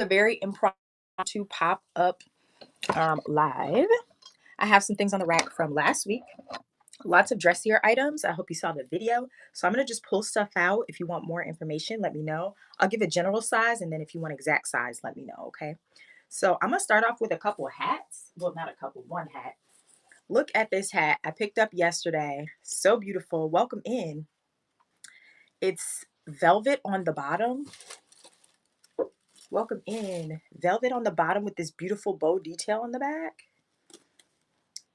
A very impromptu pop up live. I have some things on the rack from last week. Lots of dressier items. I hope you saw the video. So I'm going to just pull stuff out. If you want more information, let me know. I'll give a general size, and then if you want exact size, let me know, okay? So I'm going to start off with a couple of hats. Well, not a couple, one hat. Look at this hat I picked up yesterday. So beautiful. Welcome in. It's velvet on the bottom. Welcome in. Velvet on the bottom with this beautiful bow detail on the back.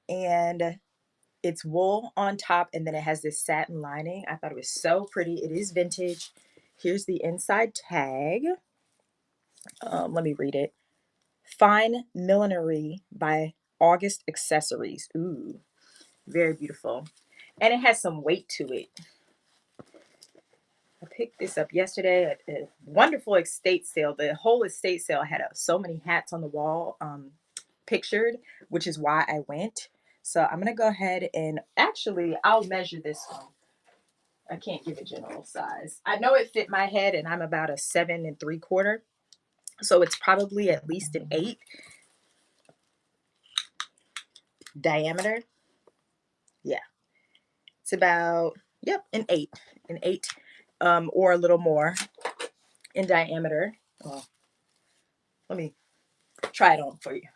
And it's wool on top, and then it has this satin lining. I thought it was so pretty. It is vintage. Here's the inside tag. Let me read it. Fine Millinery by August Accessories. Ooh, very beautiful. And it has some weight to it. I picked this up yesterday at a wonderful estate sale. The whole estate sale had so many hats on the wall pictured, which is why I went. So I'm going to go ahead and actually I'll measure this one. I can't give a general size. I know it fit my head, and I'm about a 7 3/4. So it's probably at least an 8 diameter. Yeah. It's about, yep, an 8. An 8 or a little more in diameter. Well, let me try it on for you.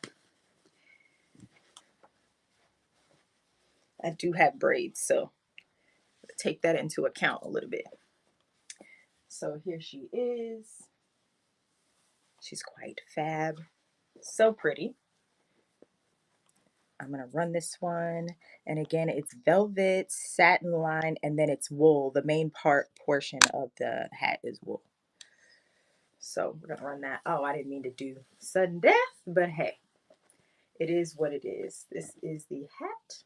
I do have braids, so take that into account a little bit. So here she is. She's quite fab. So pretty. I'm going to run this one. And again, it's velvet, satin line, and then it's wool. The main portion of the hat is wool. So we're going to run that. Oh, I didn't mean to do sudden death, but hey, it is what it is. This is the hat.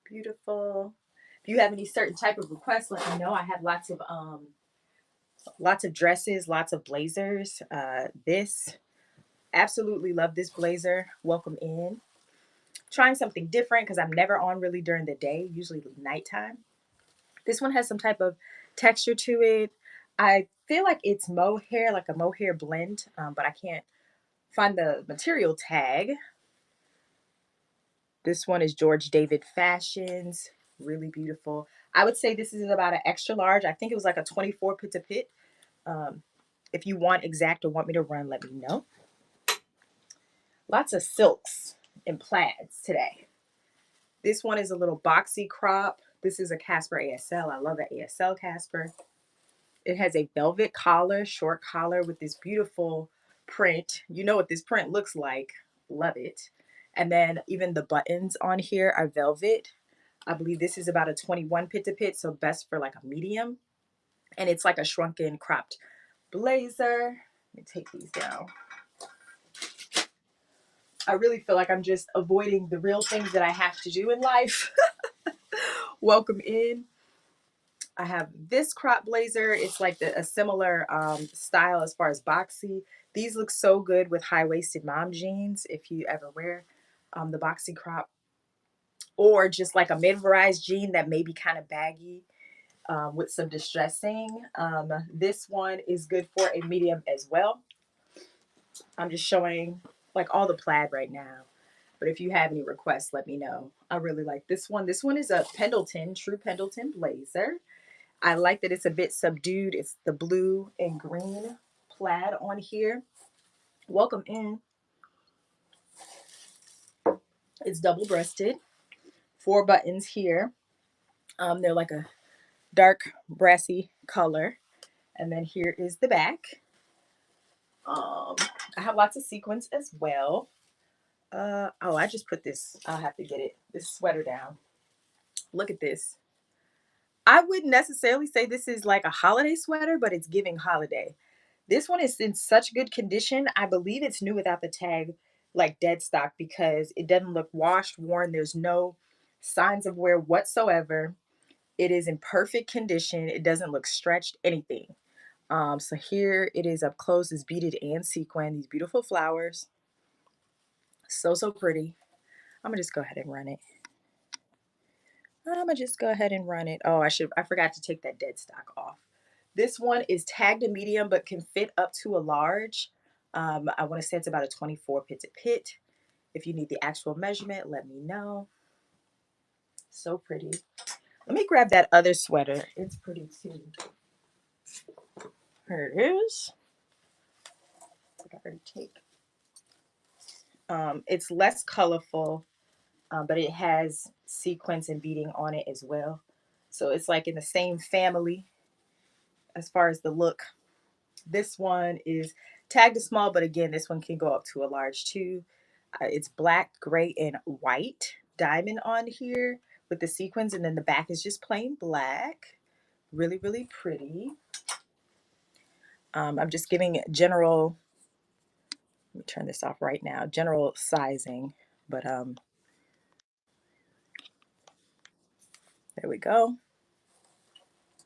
Beautiful. If you have any certain type of requests, let me know. I have lots of dresses, lots of blazers. This absolutely love this blazer. Welcome in. Trying something different because I'm never on really during the day, usually nighttime. This one has some type of texture to it. I feel like it's mohair, like a mohair blend, but I can't find the material tag. This one is George David Fashions. Really beautiful. I would say this is about an extra large. I think it was like a 24 pit to pit. If you want exact or want me to run, let me know. Lots of silks and plaids today. This one is a little boxy crop. This is a Casper ASL. I love that ASL Casper. It has a velvet collar, short collar with this beautiful print. You know what this print looks like. Love it. And then even the buttons on here are velvet. I believe this is about a 21 pit to pit, so best for like a medium. And it's like a shrunken cropped blazer. Let me take these down. I really feel like I'm just avoiding the real things that I have to do in life. Welcome in. I have this crop blazer. It's like a similar style as far as boxy. These look so good with high-waisted mom jeans if you ever wear the boxy crop. Or just like a mid-rise jean that may be kind of baggy with some distressing. This one is good for a medium as well. I'm just showing like all the plaid right now. But if you have any requests, let me know. I really like this one. This one is a Pendleton, true Pendleton blazer. I like that it's a bit subdued. It's the blue and green plaid on here. Welcome in. It's double breasted. 4 buttons here. They're like a dark brassy color. And then here is the back. I have lots of sequins as well. Oh, I just put this. I'll have to get this sweater down. Look at this. I wouldn't necessarily say this is like a holiday sweater, but it's giving holiday. This one is in such good condition. I believe it's new without the tag, like dead stock, because it doesn't look washed, worn. There's no signs of wear whatsoever. It is in perfect condition. It doesn't look stretched, anything. So here it is up close. It's beaded and sequin. These beautiful flowers. So, so pretty. I'm gonna just go ahead and run it. I'm gonna just go ahead and run it. Oh, I forgot to take that dead stock off. This one is tagged a medium but can fit up to a large. I want to say it's about a 24 pit to pit. If you need the actual measurement, let me know. So pretty. Let me grab that other sweater. It's pretty too. Here it is. I got her to take. It's less colorful, but it has sequins and beading on it as well. So it's like in the same family as far as the look. This one is tagged to small, but again, this one can go up to a large too. It's black, gray, and white diamond on here with the sequins, and then the back is just plain black. Really, really pretty. I'm just giving general, let me turn this off right now, general sizing, but there we go.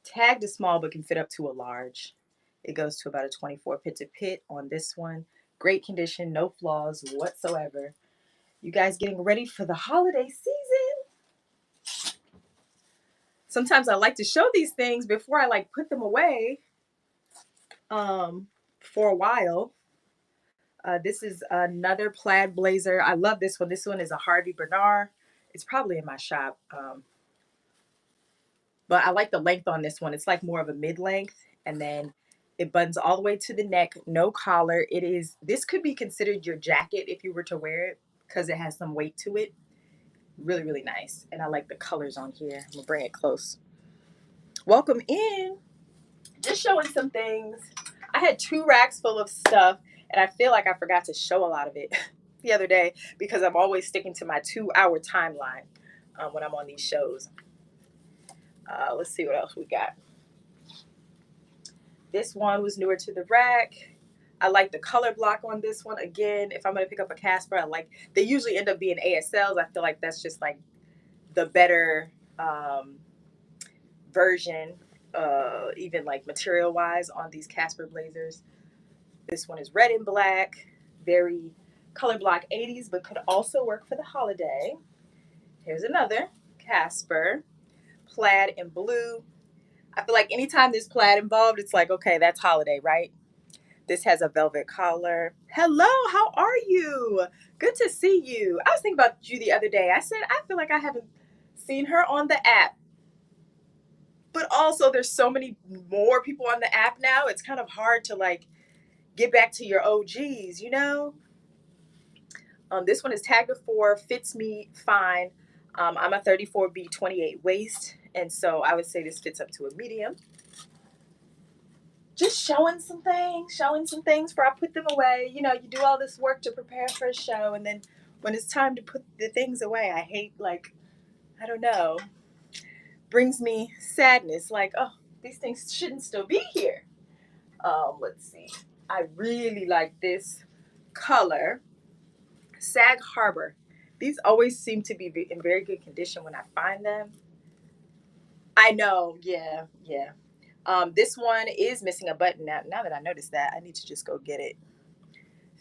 Tagged to small, but can fit up to a large. It goes to about a 24 pit to pit on this one. Great condition, no flaws whatsoever. You guys getting ready for the holiday season? Sometimes I like to show these things before I like put them away for a while. This is another plaid blazer. I love this one. This one is a Harvey Bernard. It's probably in my shop. But I like the length on this one. It's like more of a mid-length, and then it buttons all the way to the neck, no collar. This could be considered your jacket if you were to wear it because it has some weight to it. Really, really nice. And I like the colors on here. I'm gonna bring it close. Welcome in. Just showing some things. I had 2 racks full of stuff, and I feel like I forgot to show a lot of it the other day because I'm always sticking to my 2-hour timeline when I'm on these shows. Let's see what else we got. This one was newer to the rack. I like the color block on this one. Again, if I'm going to pick up a Casper, they usually end up being ASLs. I feel like that's just like the better version, even like material wise on these Casper blazers. This one is red and black, very color block 80s, but could also work for the holiday. Here's another Casper, plaid and blue. I feel like anytime there's plaid involved, it's like, okay, that's holiday, right? This has a velvet collar. Hello, how are you? Good to see you. I was thinking about you the other day. I said, I feel like I haven't seen her on the app. But also, there's so many more people on the app now. It's kind of hard to like get back to your OGs, you know? This one is tagged to 4, fits me fine. I'm a 34B 28 waist, and so I would say this fits up to a medium. Just showing some things before I put them away. You know, you do all this work to prepare for a show, and then when it's time to put the things away, I hate, like, I don't know, brings me sadness. Like, oh, these things shouldn't still be here. Let's see. I really like this color, Sag Harbor. These always seem to be in very good condition when I find them. I know, yeah, yeah. This one is missing a button now. Now that I noticed that, I need to just go get it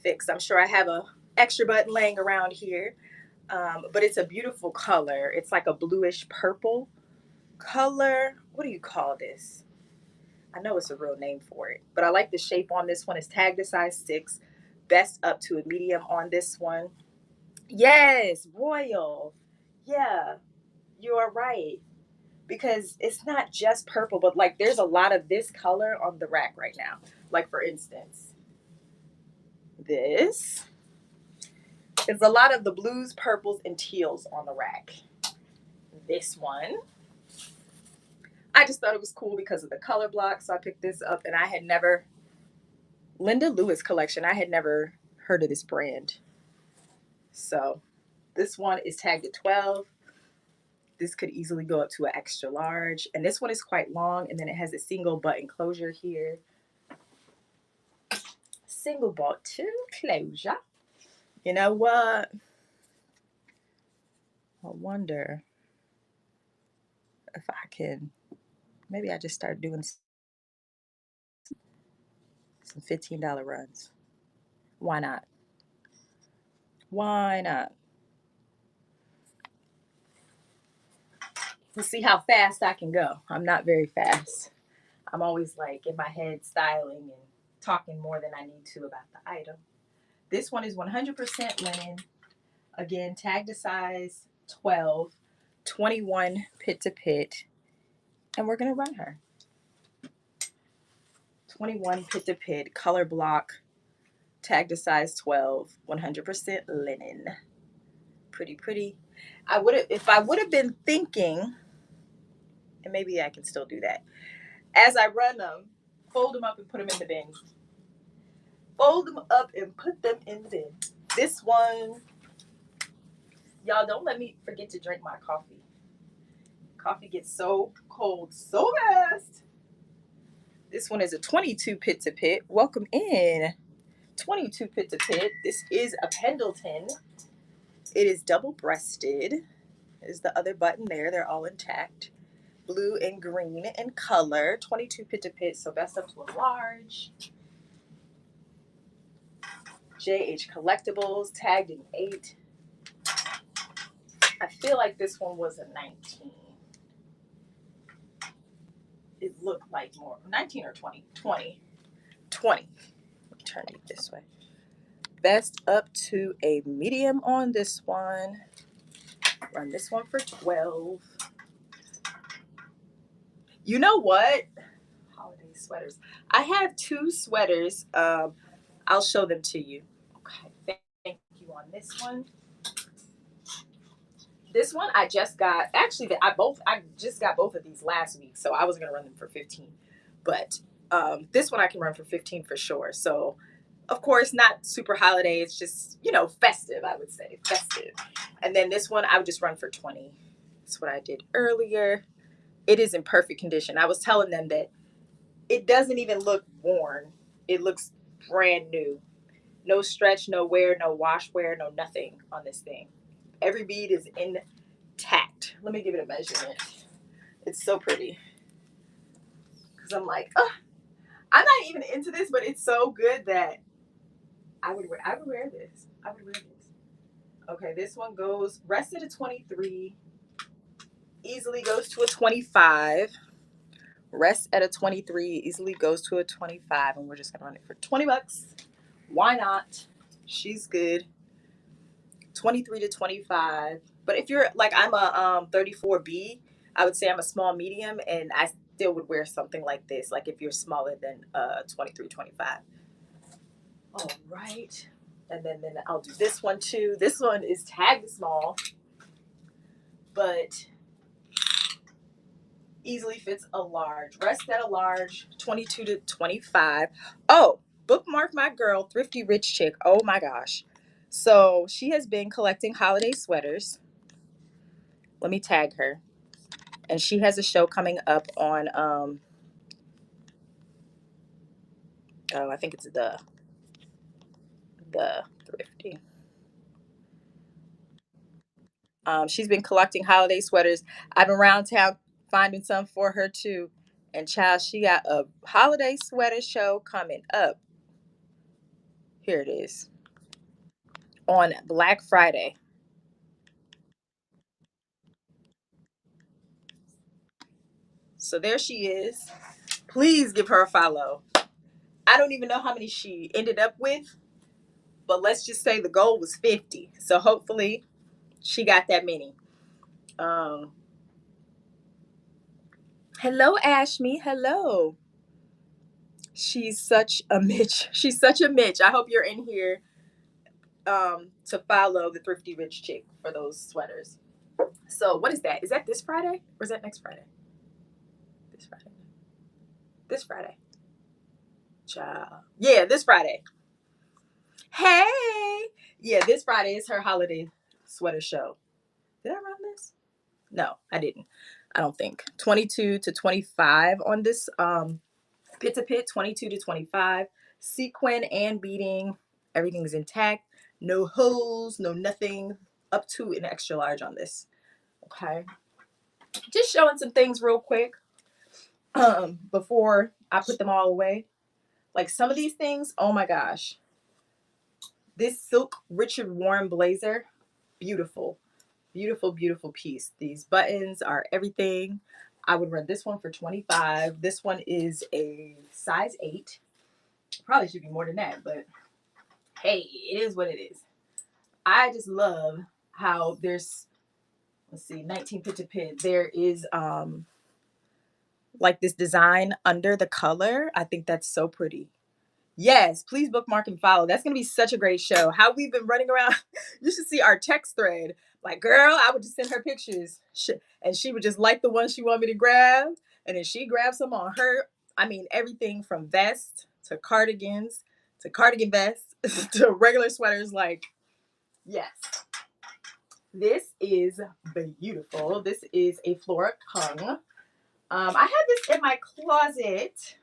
fixed. I'm sure I have a extra button laying around here, but it's a beautiful color. It's like a bluish purple color. What do you call this? I know it's a real name for it, but I like the shape on this one. It's tagged to size 6, best up to a medium on this one. Yes, royal. Yeah, you are right. Because it's not just purple, but like there's a lot of this color on the rack right now. Like for instance, this is a lot of the blues, purples, and teals on the rack. This one, I just thought it was cool because of the color block, so I picked this up, and I had never, Linda Lewis collection, I had never heard of this brand. So this one is tagged at 12. This could easily go up to an extra large, and this one is quite long, and then it has a single button closure here. Single button closure. You know what? I wonder if I can, maybe I just start doing some $15 runs. Why not? Why not? We'll see how fast I can go. I'm not very fast. I'm always like in my head styling and talking more than I need to about the item. This one is 100% linen. Again, tag to size 12, 21 pit to pit. And we're going to run her. 21 pit to pit, color block, tag to size 12, 100% linen. Pretty, pretty. If I would have been thinking, and maybe I can still do that, as I run them, fold them up and put them in the bin. Fold them up and put them in the bin. This one, y'all don't let me forget to drink my coffee. Coffee gets so cold so fast. This one is a 22 pit to pit. Welcome in. 22 pit to pit. This is a Pendleton. It is double breasted. There's the other button there. They're all intact. Blue and green in color. 22 pit to pit, so best up to a large. JH Collectibles, tagged in 8. I feel like this one was a 19. It looked like more. 19 or 20? 20. 20. Turn it this way. Best up to a medium on this one. Run this one for 12. You know what? Holiday sweaters. I have 2 sweaters. I'll show them to you. Okay, thank you on this one. This one I just got. Actually, I just got both of these last week, so I was gonna run them for 15. But this one I can run for 15 for sure. So, of course, not super holiday. It's just festive. I would say festive. And then this one I would just run for 20. That's what I did earlier. It is in perfect condition. I was telling them that it doesn't even look worn. It looks brand new. No stretch, no wear, no wash wear, no nothing on this thing. Every bead is intact. Let me give it a measurement. It's so pretty. Because I'm like, I'm not even into this, but it's so good that I would wear this. I would wear this. Okay, this one goes, rest at a 23, easily goes to a 25. Rest at a 23, easily goes to a 25, and we're just gonna run it for 20 bucks. Why not? She's good. 23 to 25. But if you're like, I'm a 34B, I would say I'm a small medium, and I still would wear something like this, like if you're smaller than 23, 25. All right. And then I'll do this one too. This one is tagged small, but easily fits a large. Rest at a large, 22 to 25. Oh, bookmark my girl, Thrifty Rich Chick. Oh my gosh. So she has been collecting holiday sweaters. Let me tag her. And she has a show coming up on I think it's the Thrifty. She's been collecting holiday sweaters. I've been around town finding some for her too. And child, she got a holiday sweater show coming up. Here it is. On Black Friday. So there she is. Please give her a follow. I don't even know how many she ended up with, but let's just say the goal was 50. So hopefully she got that many. Um, Hello, Ashmi. Hello. She's such a Mitch. She's such a Mitch. I hope you're in here to follow the Thrifty Rich Chick for those sweaters. So what is that? Is that this Friday or is that next Friday? This Friday. This Friday. Child. Yeah, this Friday. Hey. Yeah, this Friday is her holiday sweater show. Did I run this? No, I didn't. I don't think. 22 to 25 on this pit to pit, 22 to 25. Sequin and beading. Everything's intact. No holes, no nothing. Up to an extra large on this. Okay. Just showing some things real quick before I put them all away. Like some of these things, oh my gosh. This silk Richard Warren blazer, beautiful. Beautiful, beautiful piece. These buttons are everything. I would run this one for 25. This one is a size 8. Probably should be more than that, but hey, it is what it is. I just love how there's, let's see, 19 Pit Pit. There is like this design under the color. I think that's so pretty. Yes, please bookmark and follow. That's gonna be such a great show. How we've been running around. You should see our text thread. Like, girl, I would just send her pictures, and she would just like the one she wanted me to grab, and then she grabs some on her. I mean, everything from vests to cardigans to cardigan vests to regular sweaters. Like, yes, this is beautiful. This is a Flora Kung. I have this in my closet,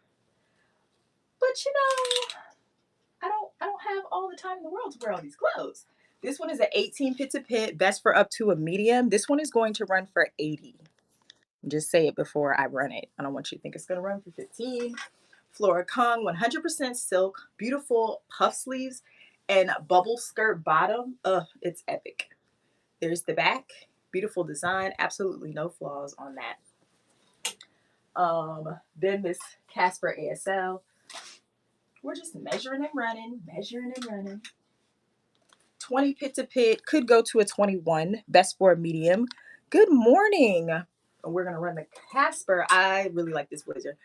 but you know, I don't have all the time in the world to wear all these clothes. This one is an 18 Pit to Pit, best for up to a medium. This one is going to run for 80. Just say it before I run it. I don't want you to think it's going to run for 15. Flora Kung, 100% silk, beautiful puff sleeves and bubble skirt bottom. It's epic. There's the back, beautiful design, absolutely no flaws on that. Then this Casper ASL. We're just measuring and running, measuring and running. 20 Pit to Pit, could go to a 21, best for a medium. Good morning. We're gonna run the Casper. I really like this blazer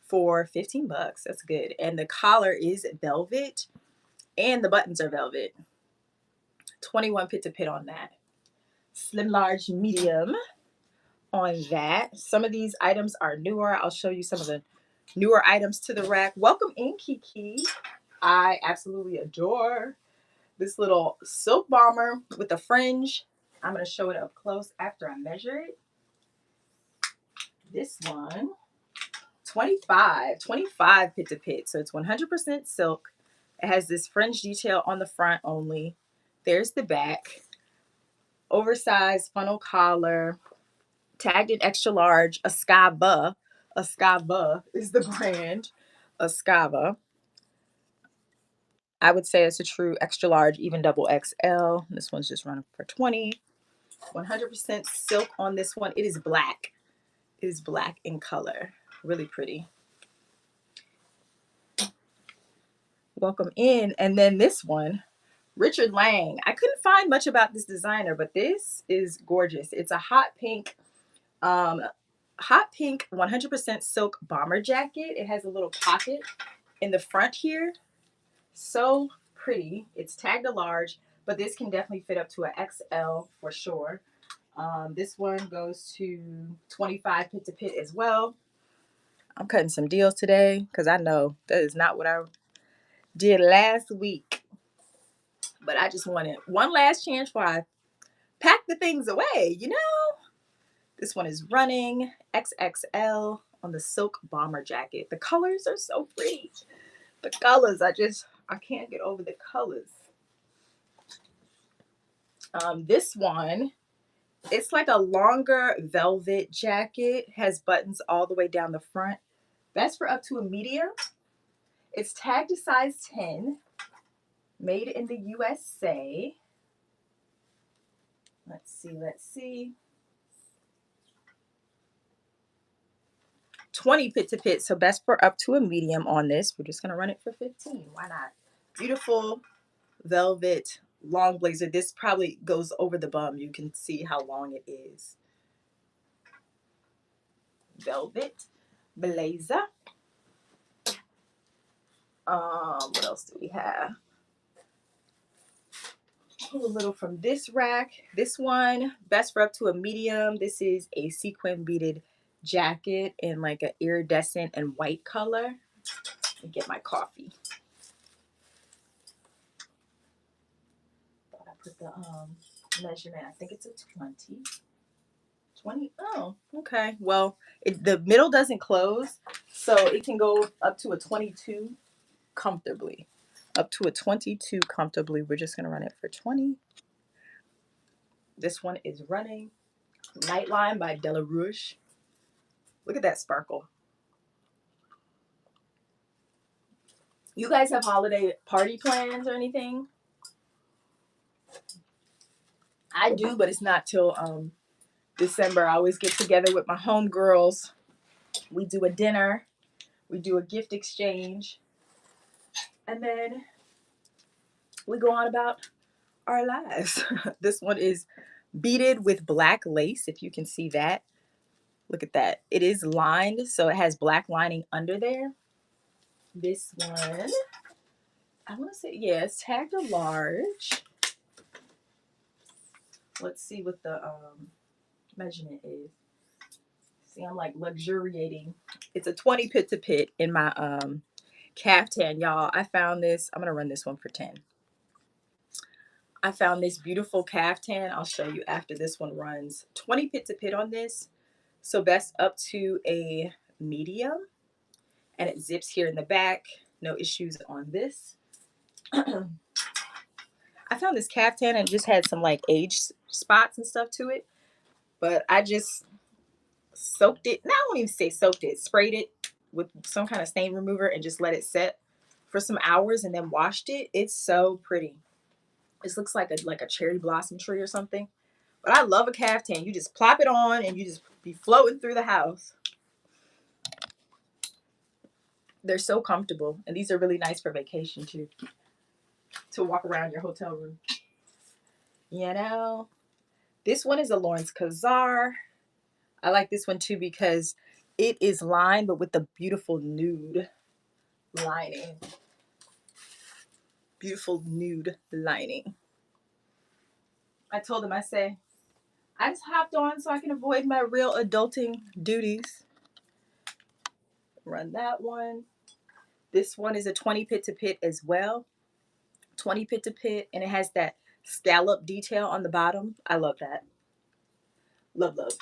for 15 bucks. That's good. And the collar is velvet and the buttons are velvet. 21 Pit to Pit on that. Slim, large, medium on that. Some of these items are newer. I'll show you some of the newer items to the rack. Welcome in, Kiki. I absolutely adore this little silk bomber with a fringe. I'm going to show it up close after I measure it. This one, 25 Pit to Pit. So it's 100% silk. It has this fringe detail on the front only. There's the back. Oversized funnel collar. Tagged in extra large. Ascava. Ascava is the brand. Ascava. I would say it's a true extra large, even double XL. This one's just running for 20. 100% silk on this one. It is black. It is black in color. Really pretty. Welcome in. And then this one, Richard Lang. I couldn't find much about this designer, but this is gorgeous. It's a hot pink 100% silk bomber jacket. It has a little pocket in the front here. So pretty. It's tagged a large, but this can definitely fit up to an XL for sure. This one goes to 25 Pit to Pit as well. I'm cutting some deals today because I know that is not what I did last week. But I just wanted one last chance before I pack the things away, you know? This one is running XXL on the silk bomber jacket. The colors are so pretty. The colors, I can't get over the colors. This one, it's like a longer velvet jacket, has buttons all the way down the front. That's for up to a medium. It's tagged to size 10, made in the USA. Let's see. 20 Pit to Pit, so best for up to a medium on this. We're just gonna run it for 15. Why not? Beautiful velvet long blazer. This probably goes over the bum. You can see how long it is. Velvet blazer. What else do we have? Pull a little from this rack. This one, best for up to a medium. This is a sequin beaded jacket in like an iridescent and white color. Let me get my coffee. Thought I put the measurement. I think it's a 20. 20. Oh, okay. Well, the middle doesn't close, so it can go up to a 22 comfortably. Up to a 22 comfortably. We're just going to run it for 20. This one is running Nightline by Della Rouge. Look at that sparkle. You guys have holiday party plans or anything? I do, but it's not till December, I always get together with my homegirls. We do a dinner, we do a gift exchange, and then we go on about our lives. This one is beaded with black lace, if you can see that. Look at that. It is lined, so it has black lining under there. This one, I want to say, yeah, it's tagged a large. Let's see what the measurement is. See, I'm like luxuriating. It's a 20 pit to pit in my caftan, y'all. I found this. I'm gonna run this one for 10. I found this beautiful caftan. I'll show you after this one runs. 20 pit to pit on this. So best up to a medium. And it zips here in the back. No issues on this. I found this caftan and just had some like age spots and stuff to it. But I just soaked it. No, I won't even say soaked it. Sprayed it with some kind of stain remover and just let it set for some hours and then washed it. It's so pretty. This looks like a cherry blossom tree or something. But I love a caftan. You just plop it on and you just be floating through the house. They're so comfortable. And these are really nice for vacation too. To walk around your hotel room. You know. This one is a Lawrence Kazar. I like this one too because it is lined but with the beautiful nude lining. Beautiful nude lining. I told him, I say, I just hopped on so I can avoid my real adulting duties. Run that one. This one is a 20 pit to pit as well. 20 pit to pit, and it has that scallop detail on the bottom. I love that. Love, love.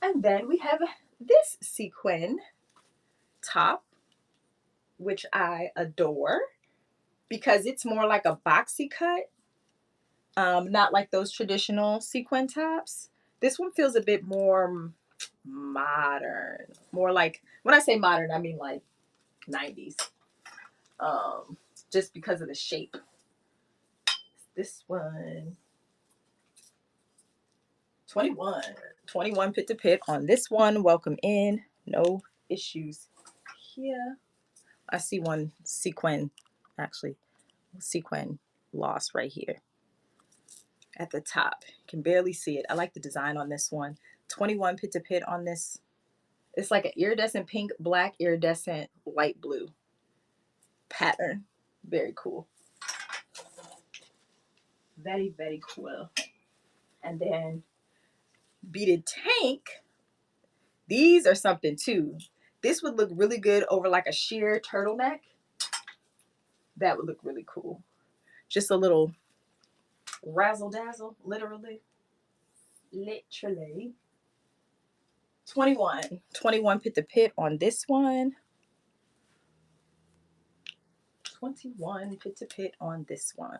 And then we have this sequin top, which I adore because it's more like a boxy cut, not like those traditional sequin tops. This one feels a bit more modern, more like, when I say modern, I mean like 90s, just because of the shape. This one, 21 pit to pit on this one. Welcome in. No issues here. I see one sequin, actually, sequin loss right here at the top. You can barely see it. I like the design on this one. 21 pit to pit on this. It's like an iridescent pink, black, iridescent light blue pattern. Very cool. Very, very cool. And then beaded tank. These are something too. This would look really good over like a sheer turtleneck. That would look really cool. Just a little razzle dazzle, literally. Literally. 21 pit to pit on this one. 21 pit to pit on this one.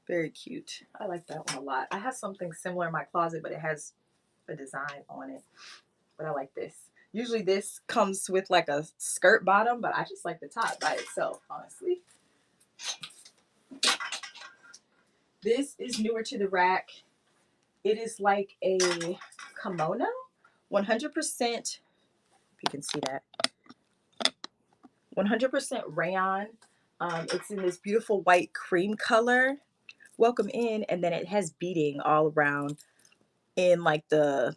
Very cute. I like that one a lot. I have something similar in my closet, but it has a design on it. But I like this. Usually this comes with like a skirt bottom, but I just like the top by itself, honestly. This is newer to the rack. It is like a kimono, 100%, if you can see that, 100% rayon. It's in this beautiful white cream color. Welcome in. And then it has beading all around in like the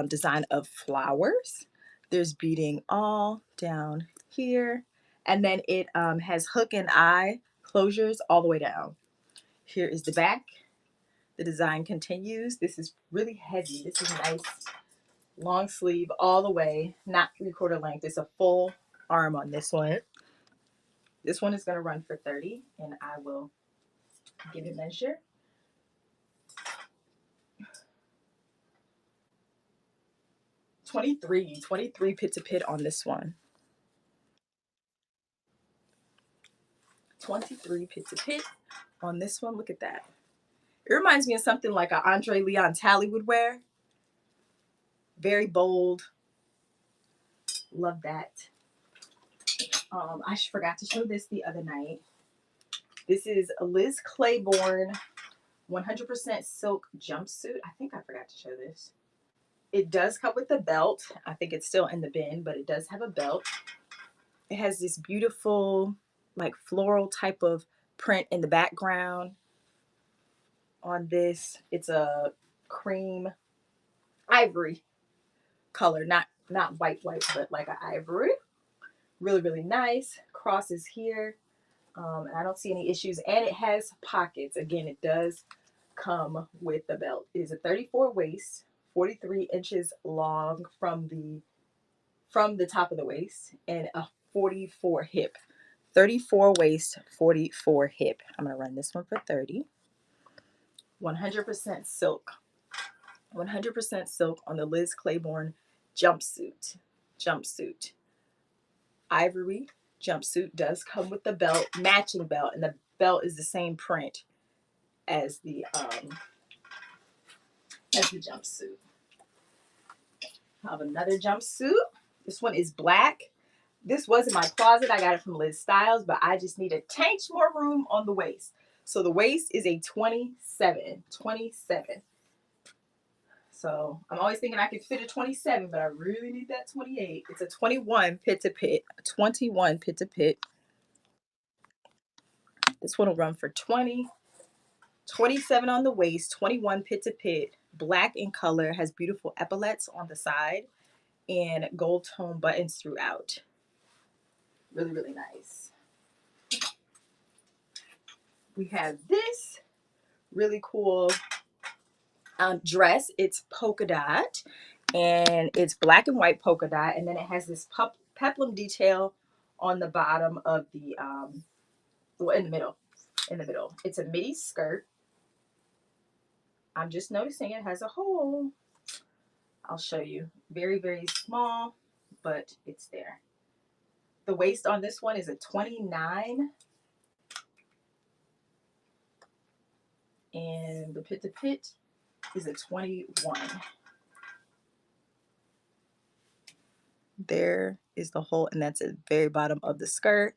design of flowers. There's beading all down here. And then it has hook and eye closures all the way down. Here is the back. The design continues. This is really heavy. This is nice. Long sleeve all the way, not 3/4 length. It's a full arm on this one. This one is going to run for 30, and I will give a measure. 23 pit to pit on this one. 23 pit to pit on this one. Look at that. It reminds me of something like an Andre Leon Talley would wear. Very bold. Love that. I forgot to show this the other night. This is a Liz Claiborne 100% silk jumpsuit. I think I forgot to show this. It does come with a belt. I think it's still in the bin, but it does have a belt. It has this beautiful, like floral type of print in the background on this. It's a cream ivory color, not white, but like an ivory. Really, really nice. Crosses here. And I don't see any issues. And it has pockets. Again, it does come with the belt. It is a 34 waist, 43 inches long from the top of the waist, and a 44 hip. 34 waist, 44 hip. I'm gonna run this one for 30. 100% silk. 100% silk on the Liz Claiborne jumpsuit. Jumpsuit. Ivory jumpsuit does come with the belt, matching belt, and the belt is the same print as the jumpsuit. I have another jumpsuit. This one is black. This was in my closet. I got it from Liz Styles, but I just need a tank more room on the waist. So the waist is a 27. 27. So I'm always thinking I could fit a 27, but I really need that 28. It's a 21 pit to pit. A 21 pit to pit. This one will run for 20. 27 on the waist, 21 pit to pit, black in color, has beautiful epaulets on the side, and gold tone buttons throughout. Really, really nice. We have this really cool dress. It's polka dot, and it's black and white polka dot, and then it has this peplum detail on the bottom of the well, in the middle. It's a midi skirt. I'm just noticing it has a hole. I'll show you. Very, very small, but it's there. The waist on this one is a 29. And the pit to pit is a 21. There is the hole, and that's at the very bottom of the skirt.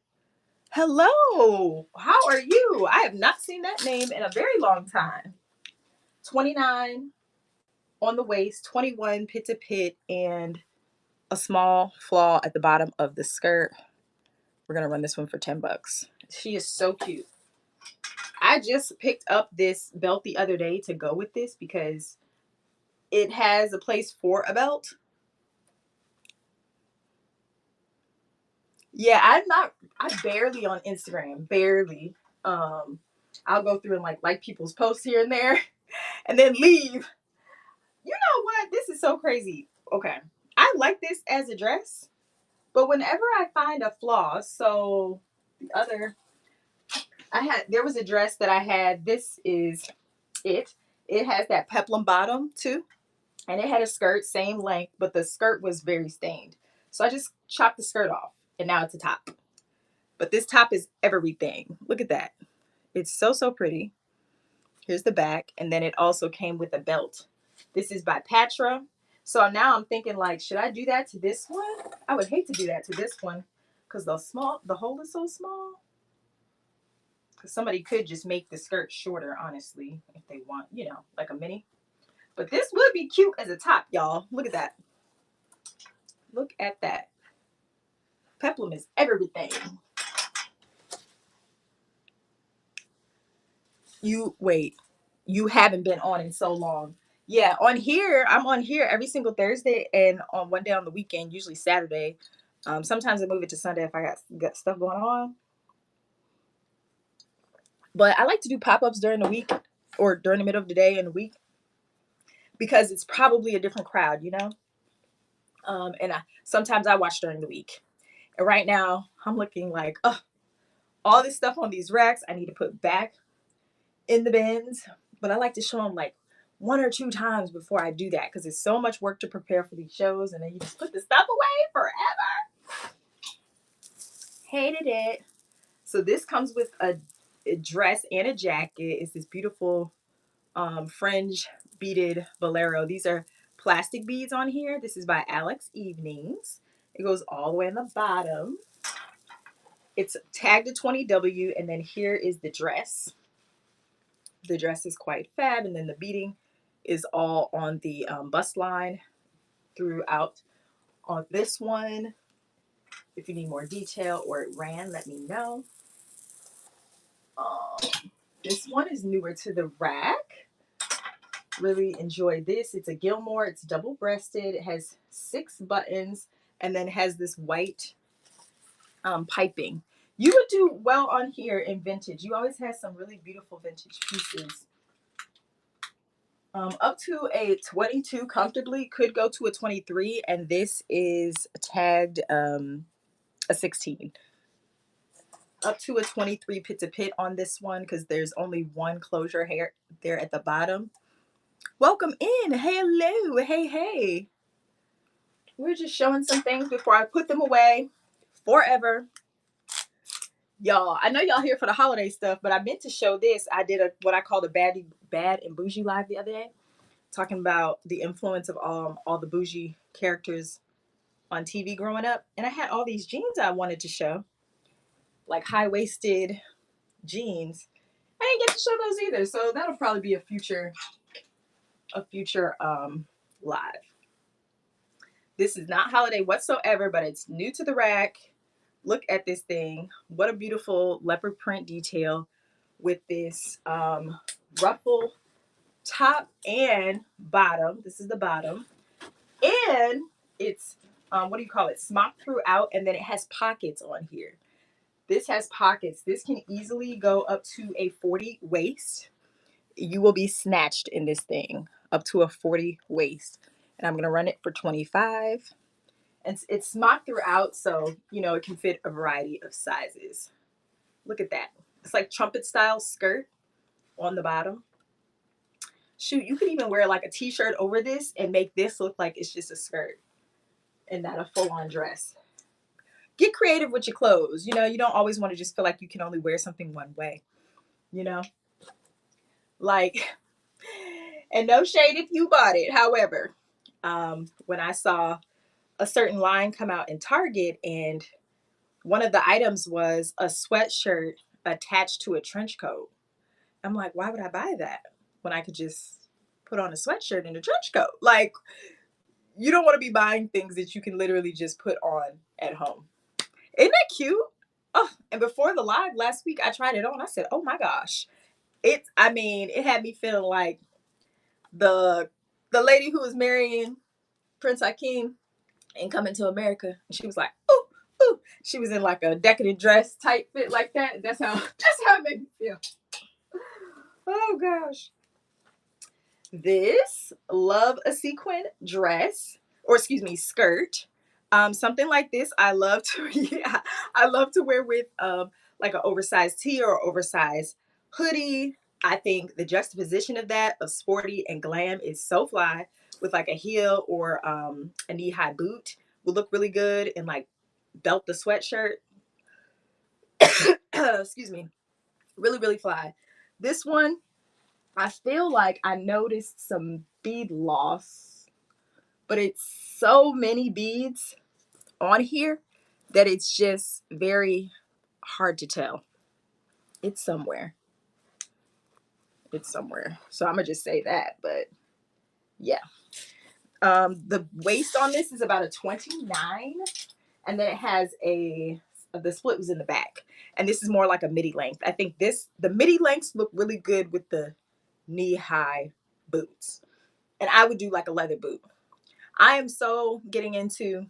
Hello, how are you? I have not seen that name in a very long time. 29 on the waist, 21 pit to pit, and a small flaw at the bottom of the skirt. We're gonna run this one for 10 bucks. She is so cute. I just picked up this belt the other day to go with this because it has a place for a belt. Yeah, I'm barely on Instagram, barely. I'll go through and like people's posts here and there and then leave. You know what? This is so crazy. Okay. I like this as a dress, but whenever I find a flaw, so the other there was a dress that I had. This is it. It has that peplum bottom too. And it had a skirt, same length, but the skirt was very stained. So I just chopped the skirt off, and now it's a top. But this top is everything. Look at that. It's so, so pretty. Here's the back, and then it also came with a belt. This is by Patra. So now I'm thinking, like, should I do that to this one? I would hate to do that to this one because the hole is so small. Because somebody could just make the skirt shorter, honestly, if they want, like a mini. But this would be cute as a top, y'all. Look at that. Look at that. Peplum is everything. You haven't been on in so long. Yeah, I'm on here every single Thursday and on one day on the weekend, usually Saturday. Sometimes I move it to Sunday if I got stuff going on. But I like to do pop-ups during the week or during the middle of the day in the week because it's probably a different crowd. And sometimes I watch during the week. And right now I'm looking like, oh, all this stuff on these racks I need to put back in the bins, but I like to show them like one or two times before I do that because it's so much work to prepare for these shows, and then you just put the stuff away forever. Hated it. So this comes with a dress and a jacket. It's this beautiful fringe beaded bolero. These are plastic beads on here. This is by Alex Evenings. It goes all the way in the bottom. It's tagged a 20W, and then here is the dress. The dress is quite fab, and then the beading is all on the bust line throughout on this one. If you need more detail or it ran, let me know. This one is newer to the rack. Really enjoy this. It's a Gilmore. It's double breasted. It has 6 buttons and then has this white piping. You would do well on here in vintage. You always have some really beautiful vintage pieces. Up to a 22 comfortably, could go to a 23, and this is tagged a 16. Up to a 23 pit to pit on this one because there's only one closure hair there at the bottom. Welcome in. Hello. Hey, hey. We're just showing some things before I put them away forever. Y'all, I know y'all here for the holiday stuff, but I meant to show this. I did what I called a bad and bougie live the other day, talking about the influence of all the bougie characters on TV growing up. And I had all these jeans I wanted to show, like high-waisted jeans. I didn't get to show those either, so that'll probably be a future live. This is not holiday whatsoever, but it's new to the rack. Look at this thing. What a beautiful leopard print detail with this ruffle top and bottom. This is the bottom. And it's, what do you call it? Smocked throughout, and then it has pockets on here. This has pockets. This can easily go up to a 40 waist. You will be snatched in this thing up to a 40 waist. And I'm going to run it for 25. And it's smocked throughout, so, you know, it can fit a variety of sizes. Look at that. It's like trumpet style skirt on the bottom. Shoot, you could even wear like a t-shirt over this and make this look like it's just a skirt and not a full-on dress. Get creative with your clothes. You know, you don't always want to just feel like you can only wear something one way, you know? Like, and no shade if you bought it. However, when I saw a certain line come out in Target, and one of the items was a sweatshirt attached to a trench coat. I'm like, why would I buy that when I could just put on a sweatshirt and a trench coat? Like, you don't want to be buying things that you can literally just put on at home. Isn't that cute? Oh, and before the live last week, I tried it on. I said, oh my gosh. It had me feeling like the lady who was marrying Prince Hakeem and Coming to America. And she was like, ooh, ooh. She was in like a decadent dress, tight fit like that. That's how it made me feel. Oh gosh. This love a sequin dress, or excuse me, skirt. Something like this I love to wear with like an oversized tee or oversized hoodie. I think the juxtaposition of that of sporty and glam is so fly with like a heel or a knee-high boot will look really good, and like belt the sweatshirt. Excuse me. Really, really fly. This one, I feel like I noticed some bead loss, but it's so many beads on here that it's just very hard to tell. It's somewhere. It's somewhere. So I'm gonna just say that, but yeah. The waist on this is about a 29, and then it has the split was in the back, and this is more like a midi length. I think the midi lengths look really good with the knee-high boots, and I would do like a leather boot. I am so getting into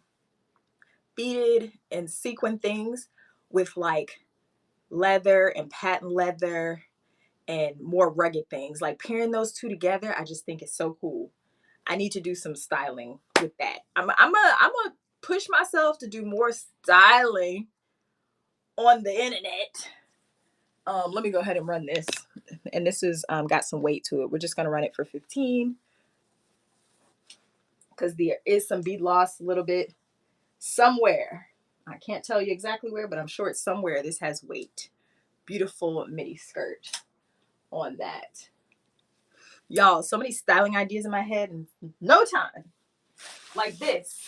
beaded and sequin things with like leather and patent leather and more rugged things. Like pairing those two together, I just think it's so cool. I need to do some styling with that. I'm gonna push myself to do more styling on the internet. Let me go ahead and run this. And this is got some weight to it. We're just gonna run it for 15 because there is some bead loss a little bit somewhere. I can't tell you exactly where, but I'm sure it's somewhere. This has weight. Beautiful midi skirt on that. Y'all, so many styling ideas in my head in no time. Like this.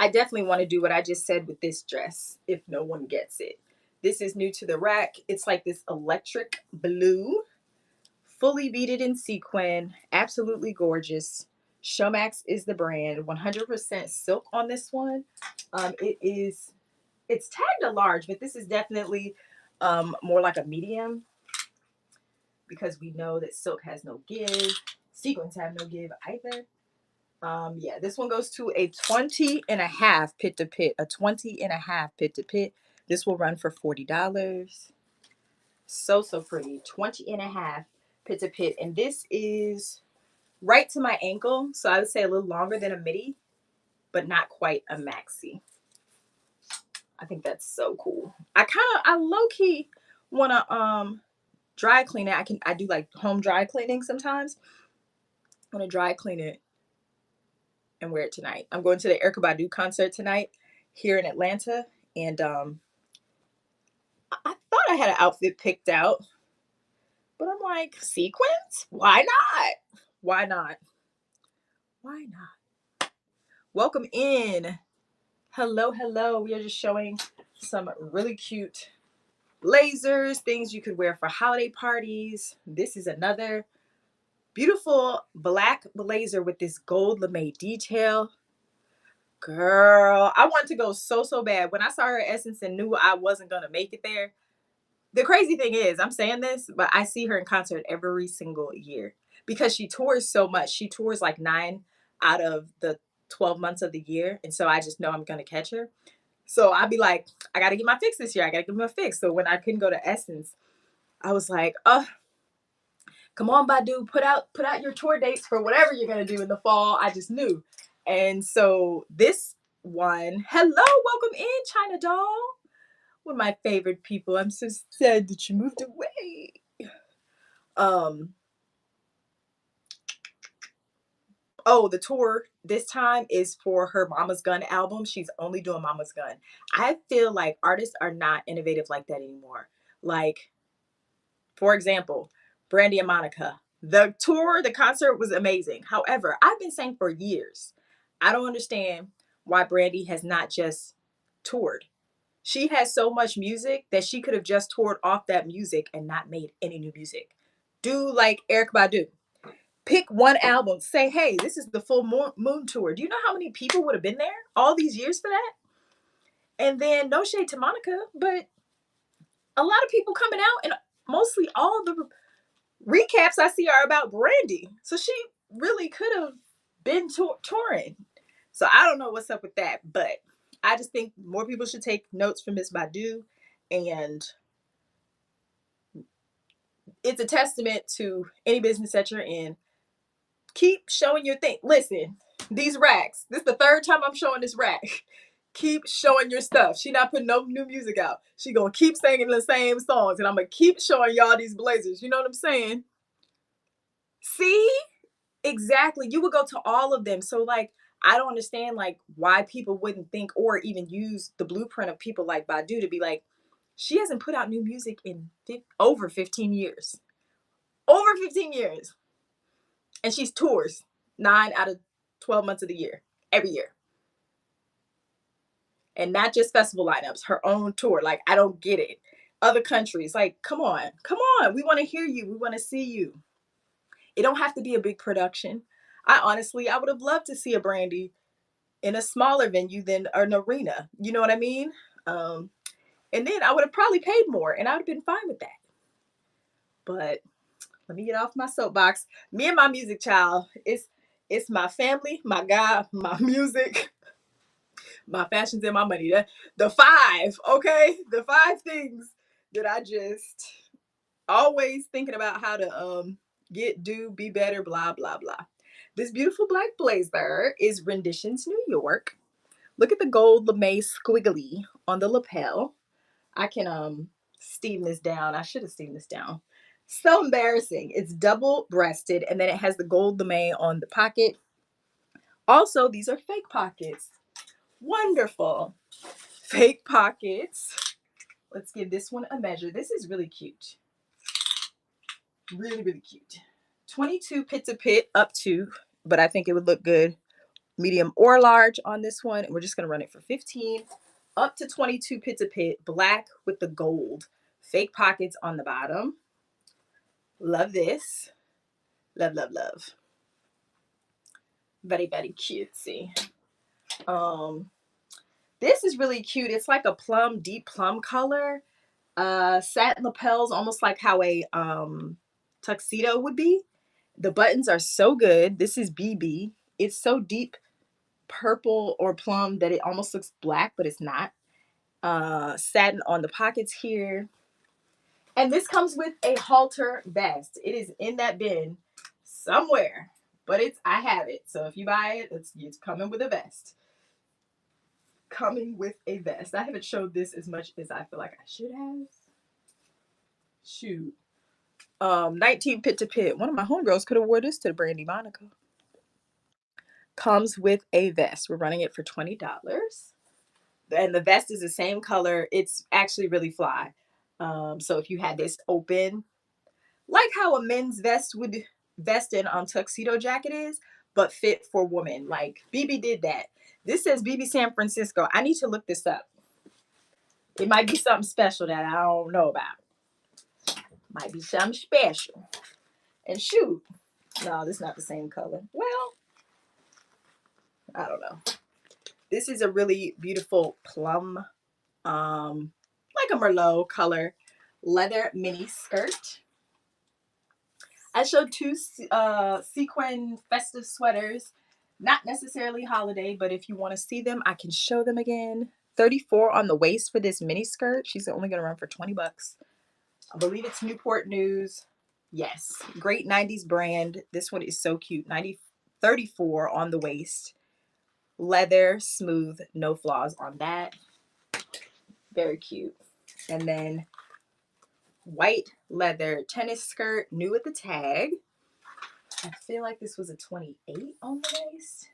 I definitely want to do what I just said with this dress if no one gets it. This is new to the rack. It's like this electric blue, fully beaded in sequin, absolutely gorgeous. Showmax is the brand. 100% silk on this one. It's tagged a large, but this is definitely more like a medium because we know that silk has no give. Sequins have no give either. Yeah, this one goes to a 20 and a half pit to pit, a 20 and a half pit to pit. This will run for $40. So, so pretty. 20 and a half pit to pit. And this is right to my ankle. So I would say a little longer than a midi, but not quite a maxi. I think that's so cool. I low key want to dry clean it. I do like home dry cleaning sometimes. I want to dry clean it and wear it tonight. I'm going to the Erykah Badu concert tonight here in Atlanta, and I thought I had an outfit picked out, but I'm like, sequins? Why not? Why not? Why not? Welcome in. Hello, hello. We are just showing some really cute blazers, things you could wear for holiday parties. This is another beautiful black blazer with this gold lame detail. Girl, I wanted to go so, so bad. When I saw her at Essence and knew I wasn't going to make it there, the crazy thing is, I'm saying this, but I see her in concert every single year because she tours so much. She tours like 9 out of the 12 months of the year. And so I just know I'm going to catch her. So I'd be like, I got to get my fix this year. I got to get my fix. So when I couldn't go to Essence, I was like, oh, come on, Badu, put out your tour dates for whatever you're going to do in the fall. I just knew. And so this one, hello, welcome in, China Doll. One of my favorite people. I'm so sad that you moved away. Oh, the tour this time is for her Mama's Gun album. She's only doing Mama's Gun. I feel like artists are not innovative like that anymore. Like, for example, Brandy and Monica. The tour, the concert was amazing. However, I've been saying for years, I don't understand why Brandy has not just toured. She has so much music that she could have just toured off that music and not made any new music. Do like Erykah Badu. Pick one album. Say, hey, this is the full moon tour. Do you know how many people would have been there all these years for that? And then no shade to Monica, but a lot of people coming out, and mostly all the recaps I see are about Brandy. So she really could have been touring. So I don't know what's up with that, but I just think more people should take notes from Miss Badu, and it's a testament to any business that you're in. Keep showing your thing. Listen, these racks. This is the third time I'm showing this rack. Keep showing your stuff. She not putting no new music out. She gonna keep singing the same songs, and I'm gonna keep showing y'all these blazers. You know what I'm saying? See? Exactly. You would go to all of them. So like, I don't understand like why people wouldn't think or even use the blueprint of people like Badu to be like, she hasn't put out new music in over 15 years. Over 15 years. And she's tours 9 out of 12 months of the year, every year. And not just festival lineups, her own tour. Like, I don't get it. Other countries, like, come on, come on. We want to hear you. We want to see you. It don't have to be a big production. I would have loved to see a Brandy in a smaller venue than an arena. You know what I mean? And then I would have probably paid more and I would have been fine with that. But let me get off my soapbox. Me and my music child, it's my family, my God, my music, my fashions, and my money. The five, okay? The 5 things that I just always thinking about how to be better, blah, blah, blah. This beautiful black blazer is Renditions New York. Look at the gold lame squiggly on the lapel. I can steam this down. I should have steamed this down. So embarrassing. It's double breasted and then it has the gold lame on the pocket. Also, these are fake pockets. Wonderful. Fake pockets. Let's give this one a measure. This is really cute. Really, really cute. 22 pit to pit up to, but I think it would look good medium or large on this one. And we're just going to run it for 15, up to 22 pits of pit, black with the gold. Fake pockets on the bottom. Love this. Love, love, love. Very, very cutesy. This is really cute. It's like a plum, deep plum color. Satin lapels, almost like how a tuxedo would be. The buttons are so good. This is BB. It's so deep purple or plum that it almost looks black, but it's not. Satin on the pockets here. And this comes with a halter vest. It is in that bin somewhere, but I have it. So if you buy it, it's coming with a vest. Coming with a vest. I haven't showed this as much as I feel like I should have. Shoot. 19 pit to pit. One of my homegirls could have wore this to the Brandy Monica. Comes with a vest. We're running it for $20. And the vest is the same color. It's actually really fly. So if you had this open, like how a men's vest and tuxedo jacket is, but fit for women. Like BB did that. This says BB San Francisco. I need to look this up. It might be something special that I don't know about. Might be something special. And shoot. No, this is not the same color. Well, I don't know. This is a really beautiful plum, like a Merlot color leather mini skirt. I showed two sequin festive sweaters, not necessarily holiday, but if you want to see them, I can show them again. 34 on the waist for this mini skirt. She's only going to run for 20 bucks. I believe it's Newport News. Yes, great 90s brand. This one is so cute. 34 on the waist. Leather, smooth, no flaws on that. Very cute. And then white leather tennis skirt, new with the tag. I feel like this was a 28 on the waist.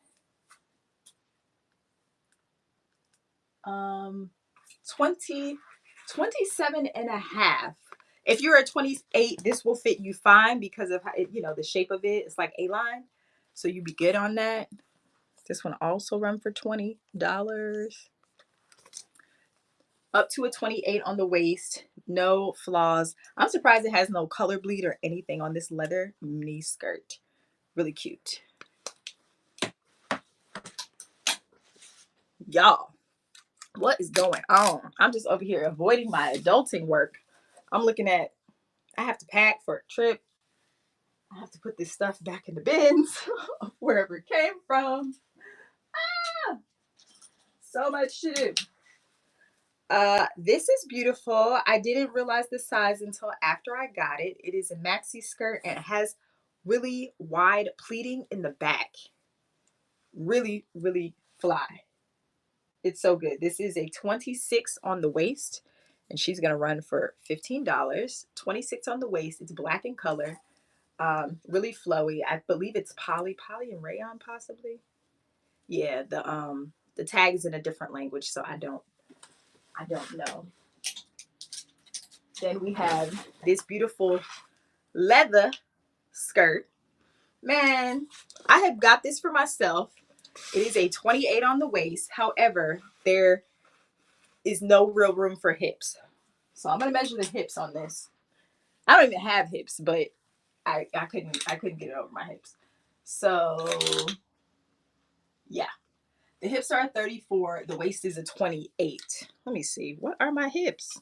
27 and a half. If you're a 28, this will fit you fine because of how the shape of it. It's like A-line. So you'd be good on that. This one also run for $20. Up to a 28 on the waist. No flaws. I'm surprised it has no color bleed or anything on this leather mini skirt. Really cute. Y'all, what is going on? I'm just over here avoiding my adulting work. I'm looking at, I have to pack for a trip. I have to put this stuff back in the bins, wherever it came from. Ah, so much to do. This is beautiful. I didn't realize the size until after I got it. It is a maxi skirt and it has really wide pleating in the back. Really, really fly. It's so good. This is a 26 on the waist and she's going to run for $15. 26 on the waist. It's black in color. Really flowy. I believe it's poly and rayon possibly. Yeah, the tag is in a different language, so I don't know. Then we have this beautiful leather skirt. Man, I have got this for myself. It is a 28 on the waist. However, there is no real room for hips. So I'm gonna measure the hips on this. I don't even have hips, but I couldn't get it over my hips. So yeah. The hips are a 34. The waist is a 28. Let me see. What are my hips?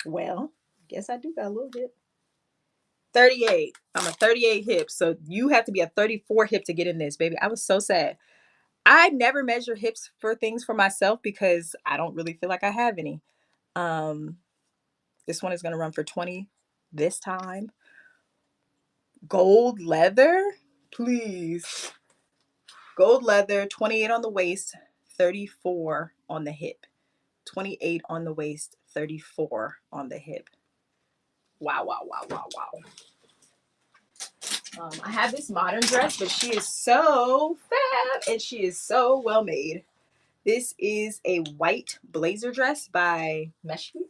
Well, I guess I do got a little hip. 38. I'm a 38 hip. So you have to be a 34 hip to get in this, baby. I was so sad. I never measure hips for things for myself because I don't really feel like I have any. This one is going to run for 20 this time. Gold leather, please. Gold leather, 28 on the waist, 34 on the hip. 28 on the waist, 34 on the hip. Wow, wow, wow, wow, wow. I have this modern dress, but she is so fab and she is so well made. This is a white blazer dress by Meshki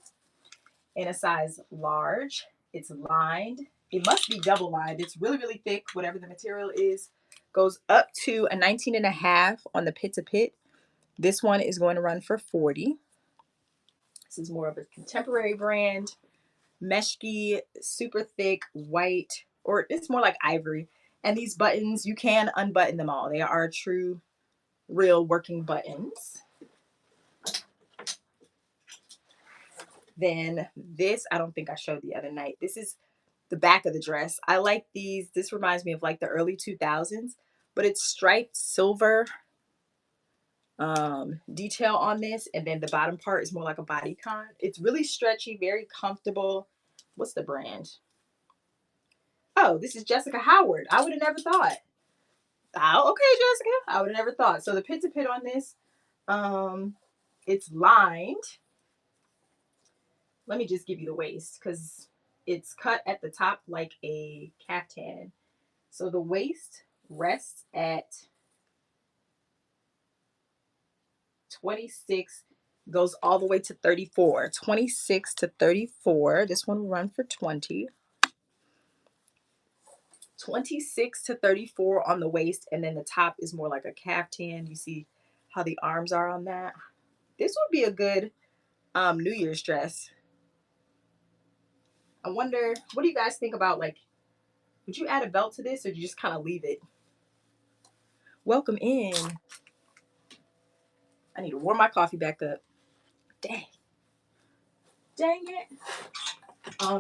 in a size large. It's lined. It must be double lined. It's really, really thick, whatever the material is. Goes up to a 19.5 on the Pit to Pit. This one is going to run for 40. This is more of a contemporary brand. Meshki, super thick, white, or it's more like ivory. And these buttons, you can unbutton them all. They are true, real working buttons. Then this, I don't think I showed the other night. This is the back of the dress. I like these. This reminds me of like the early 2000s, but it's striped silver detail on this. And then the bottom part is more like a bodycon. It's really stretchy, very comfortable. What's the brand? Oh, this is Jessica Howard. I would have never thought. Oh, okay, Jessica. I would have never thought. So the Pit to Pit on this, it's lined. Let me just give you the waist because it's cut at the top like a caftan. So the waist rests at 26, goes all the way to 34. 26 to 34. This one will run for 20. 26 to 34 on the waist, and then the top is more like a caftan. You see how the arms are on that. This would be a good New Year's dress. I wonder, what do you guys think about, like, would you add a belt to this or do you just kind of leave it? Welcome in. I need to warm my coffee back up. Dang. Dang it.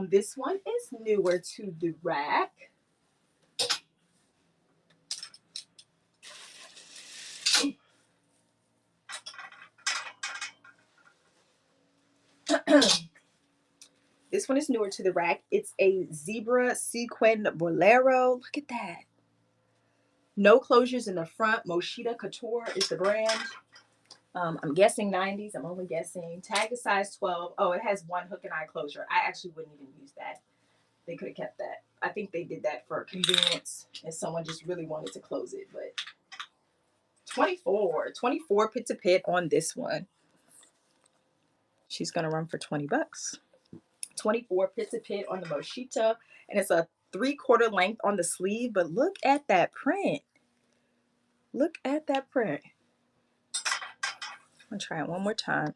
This one is newer to the rack. This one is newer to the rack. It's a zebra sequin bolero. Look at that. No closures in the front. Moschita Couture is the brand. I'm guessing 90s. I'm only guessing. Tag is size 12. Oh, it has one hook and eye closure. I actually wouldn't even use that. They could have kept that. I think they did that for convenience and someone just really wanted to close it. But 24 Pit to Pit on this one. She's going to run for 20 bucks. 24 Pit to Pit on the Moschita. And it's a 3/4 length on the sleeve. But look at that print. Look at that print. I'm going to try it one more time.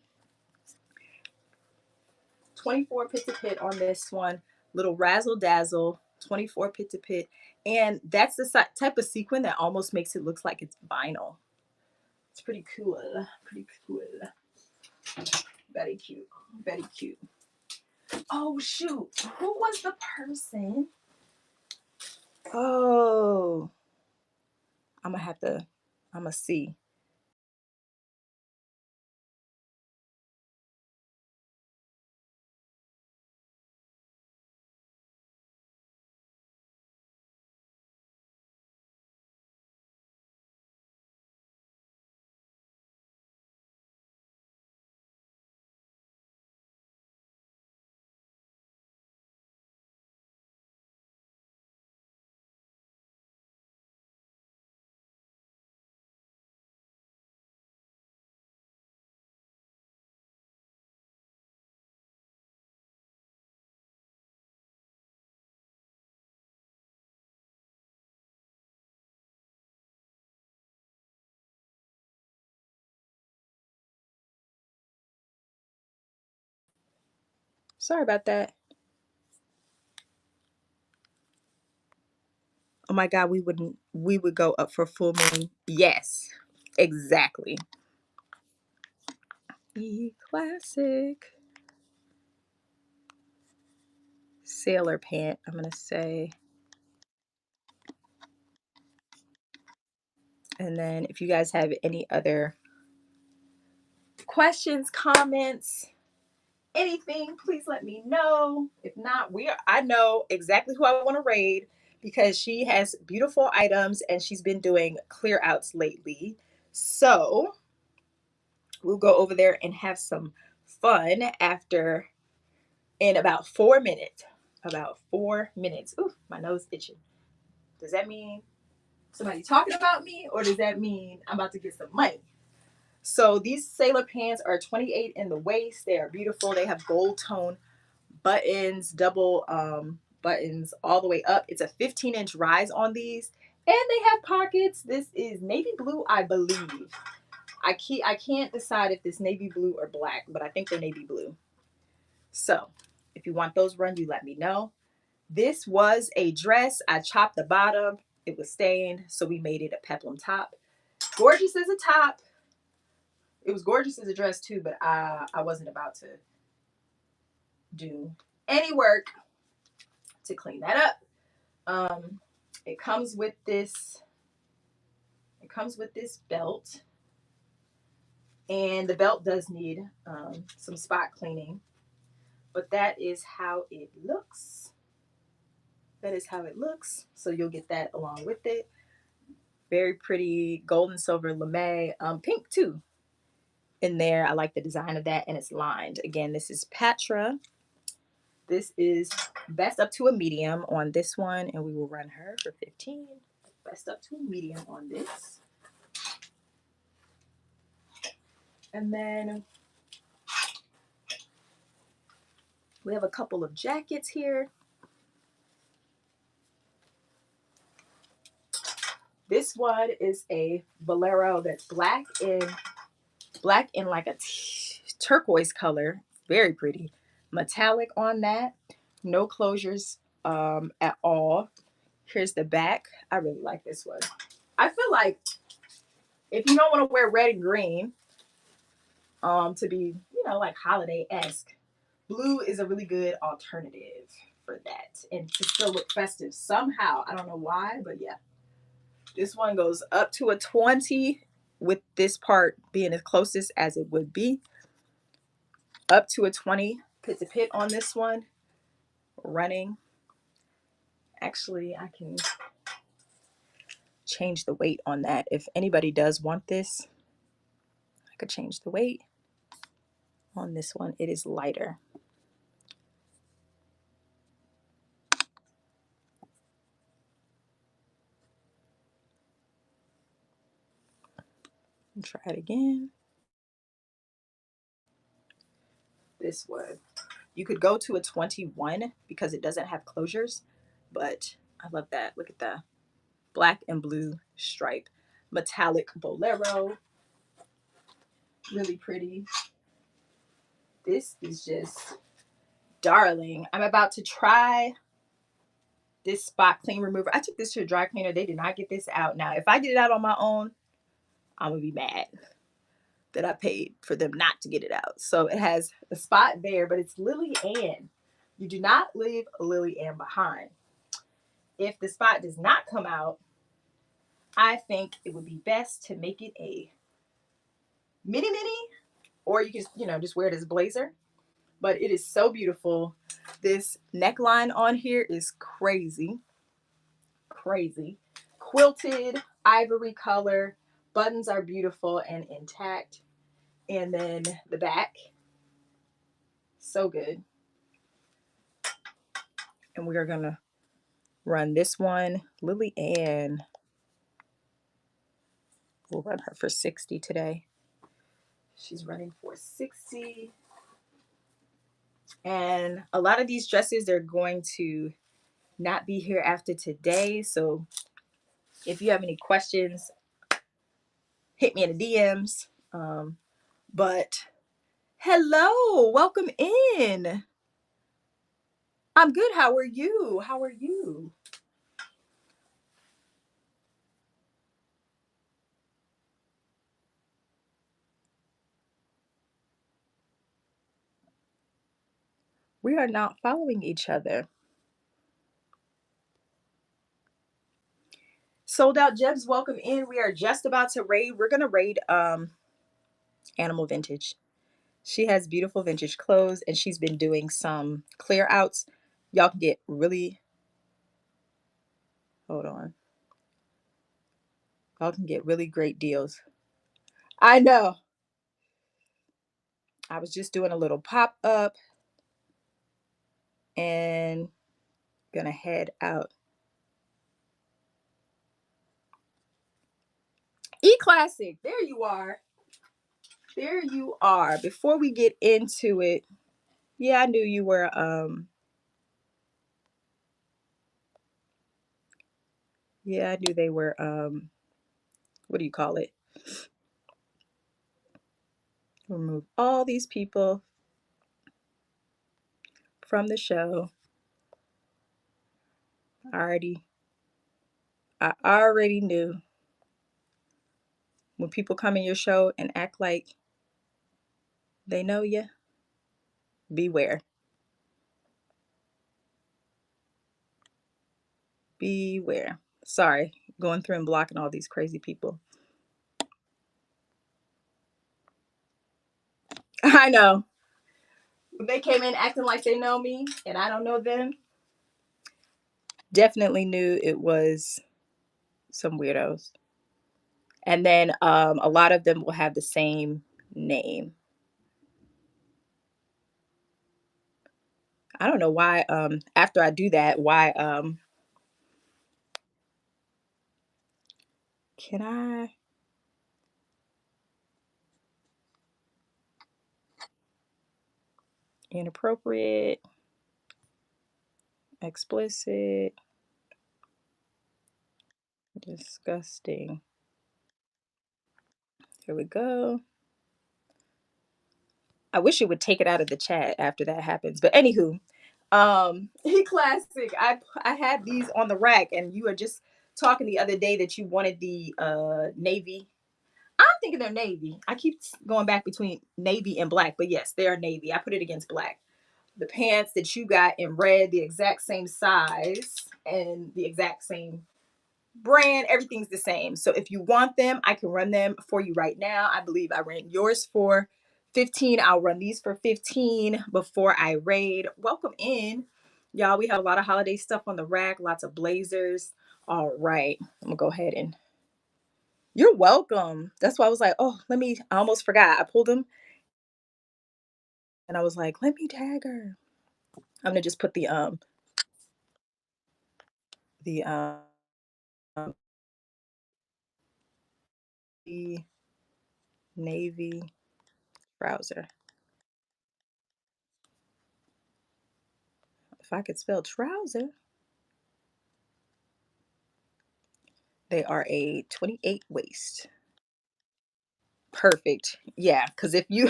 24 Pit to Pit on this one. Little razzle dazzle. 24 Pit to Pit. And that's the type of sequin that almost makes it look like it's vinyl. It's pretty cool. Pretty cool. Very cute. Very cute. Oh, shoot. Who was the person? Oh. I'm going to see. Sorry about that. Oh my God, we would go up for full moon. Yes, exactly. Classic. Sailor pant, I'm going to say. And then if you guys have any other questions, comments, anything, please let me know. If not, I know exactly who I want to raid because she has beautiful items and she's been doing clear outs lately. So we'll go over there and have some fun after in about 4 minutes. About 4 minutes. Ooh, my nose itching. Does that mean somebody talking about me or does that mean I'm about to get some money? So these sailor pants are 28 in the waist. They are beautiful. They have gold tone buttons, double buttons all the way up. It's a 15-inch rise on these, and they have pockets. This is navy blue, I believe. I can't decide if this navy blue or black, but I think they're navy blue. So if you want those run, you let me know. This was a dress. I chopped the bottom. It was stained, so we made it a peplum top. Gorgeous as a top. It was gorgeous as a dress too, but I wasn't about to do any work to clean that up. It comes with this. It comes with this belt, and the belt does need some spot cleaning, but that is how it looks. That is how it looks. So you'll get that along with it. Very pretty gold and silver lame, pink too in there. I like the design of that, and it's lined. Again, this is Patra. This is best up to a medium on this one, and we will run her for 15. Best up to a medium on this. And then we have a couple of jackets here. This one is a bolero that's black in like a turquoise color. Very pretty. Metallic on that. No closures at all. Here's the back. I really like this one. I feel like if you don't want to wear red and green to be, like holiday-esque, blue is a really good alternative for that. And to still look festive somehow. I don't know why, but yeah. This one goes up to a 20 with this part being as closest as it would be. Up to a 20 pit to pit on this one. Running. Actually, I can change the weight on that. If anybody does want this, I could change the weight on this one. It is lighter. Try it again. This one. You could go to a 21 because it doesn't have closures, but I love that. Look at the black and blue stripe. Metallic bolero. Really pretty. This is just darling. I'm about to try this spot clean remover. I took this to a dry cleaner. They did not get this out. Now, if I get it out on my own, I'm going to be mad that I paid for them not to get it out. So it has a spot there, but it's Lily Ann. You do not leave a Lily Ann behind. If the spot does not come out, I think it would be best to make it a mini, or you can, just wear it as a blazer. But it is so beautiful. This neckline on here is crazy. Crazy. Quilted, ivory color. Buttons are beautiful and intact. And then the back, so good. And we are going to run this one. Lily Ann. We'll run her for 60 today. She's running for 60. And a lot of these dresses are going to not be here after today. So if you have any questions, hit me in the DMs. But hello, welcome in. I'm good. How are you? How are you? We are not following each other. Sold Out Gems, welcome in. We are just about to raid. We're gonna raid Animal Vintage. She has beautiful vintage clothes, and she's been doing some clear outs. Y'all can get really, hold on. Y'all can get really great deals. I know. I was just doing a little pop up and gonna head out. E-Classic, there you are. There you are. Before we get into it, yeah, I knew you were Yeah, I knew they were what do you call it? Remove all these people from the show. Already I already knew when people come in your show and act like they know you, beware. Beware. Sorry, going through and blocking all these crazy people. I know. When they came in acting like they know me and I don't know them, definitely knew it was some weirdos. And then a lot of them will have the same name. I don't know why after I do that, why can I inappropriate, explicit, disgusting. Here we go. I wish it would take it out of the chat after that happens. But anywho, classic. I had these on the rack, and you were just talking the other day that you wanted the navy. I'm thinking they're navy. I keep going back between navy and black, but yes, they are navy. I put it against black. The pants that you got in red, the exact same size and the exact same brand, everything's the same. So if you want them, I can run them for you right now. I believe I ran yours for 15. I'll run these for 15 before I raid. Welcome in. Y'all, we have a lot of holiday stuff on the rack, lots of blazers. All right. I'm gonna go ahead and you're welcome. That's why I was like, oh, I almost forgot. I pulled them and I was like, let me tag her. I'm gonna just put the the navy trouser. If I could spell trouser, they are a 28 waist. Perfect. Yeah, because if you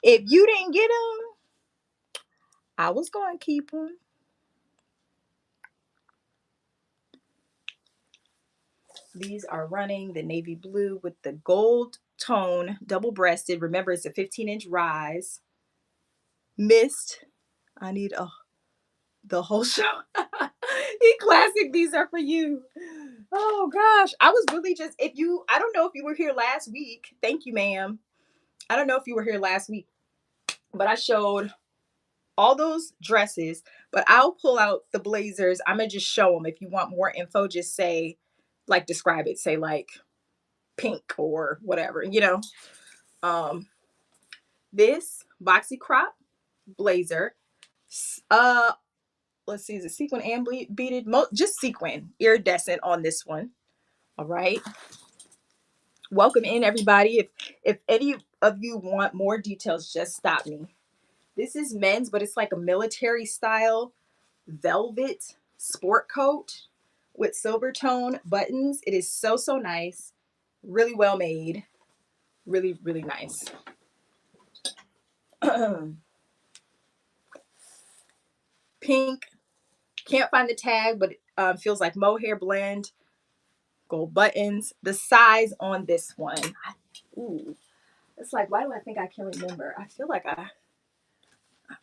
didn't get them, I was going to keep them. These are running the navy blue with the gold tone, double breasted. Remember, it's a 15-inch rise. Mist. I need the whole show. Classic. These are for you. Oh gosh. I was really just I don't know if you were here last week. Thank you, ma'am. I don't know if you were here last week, but I showed all those dresses, but I'll pull out the blazers. I'm gonna just show them. If you want more info, just say, like, describe it. Say like pink or whatever. Um, this boxy crop blazer. Uh, let's see, is it sequin and beaded? Just sequin, iridescent on this one. All right. Welcome in, everybody. If any of you want more details, just stop me. This is men's, but it's like a military style velvet sport coat with silver tone buttons. It is so, so nice. Really well made. Really, really nice. Pink. Can't find the tag, but it feels like mohair blend. Gold buttons. The size on this one. Ooh. It's like, why do I think I can remember? I feel like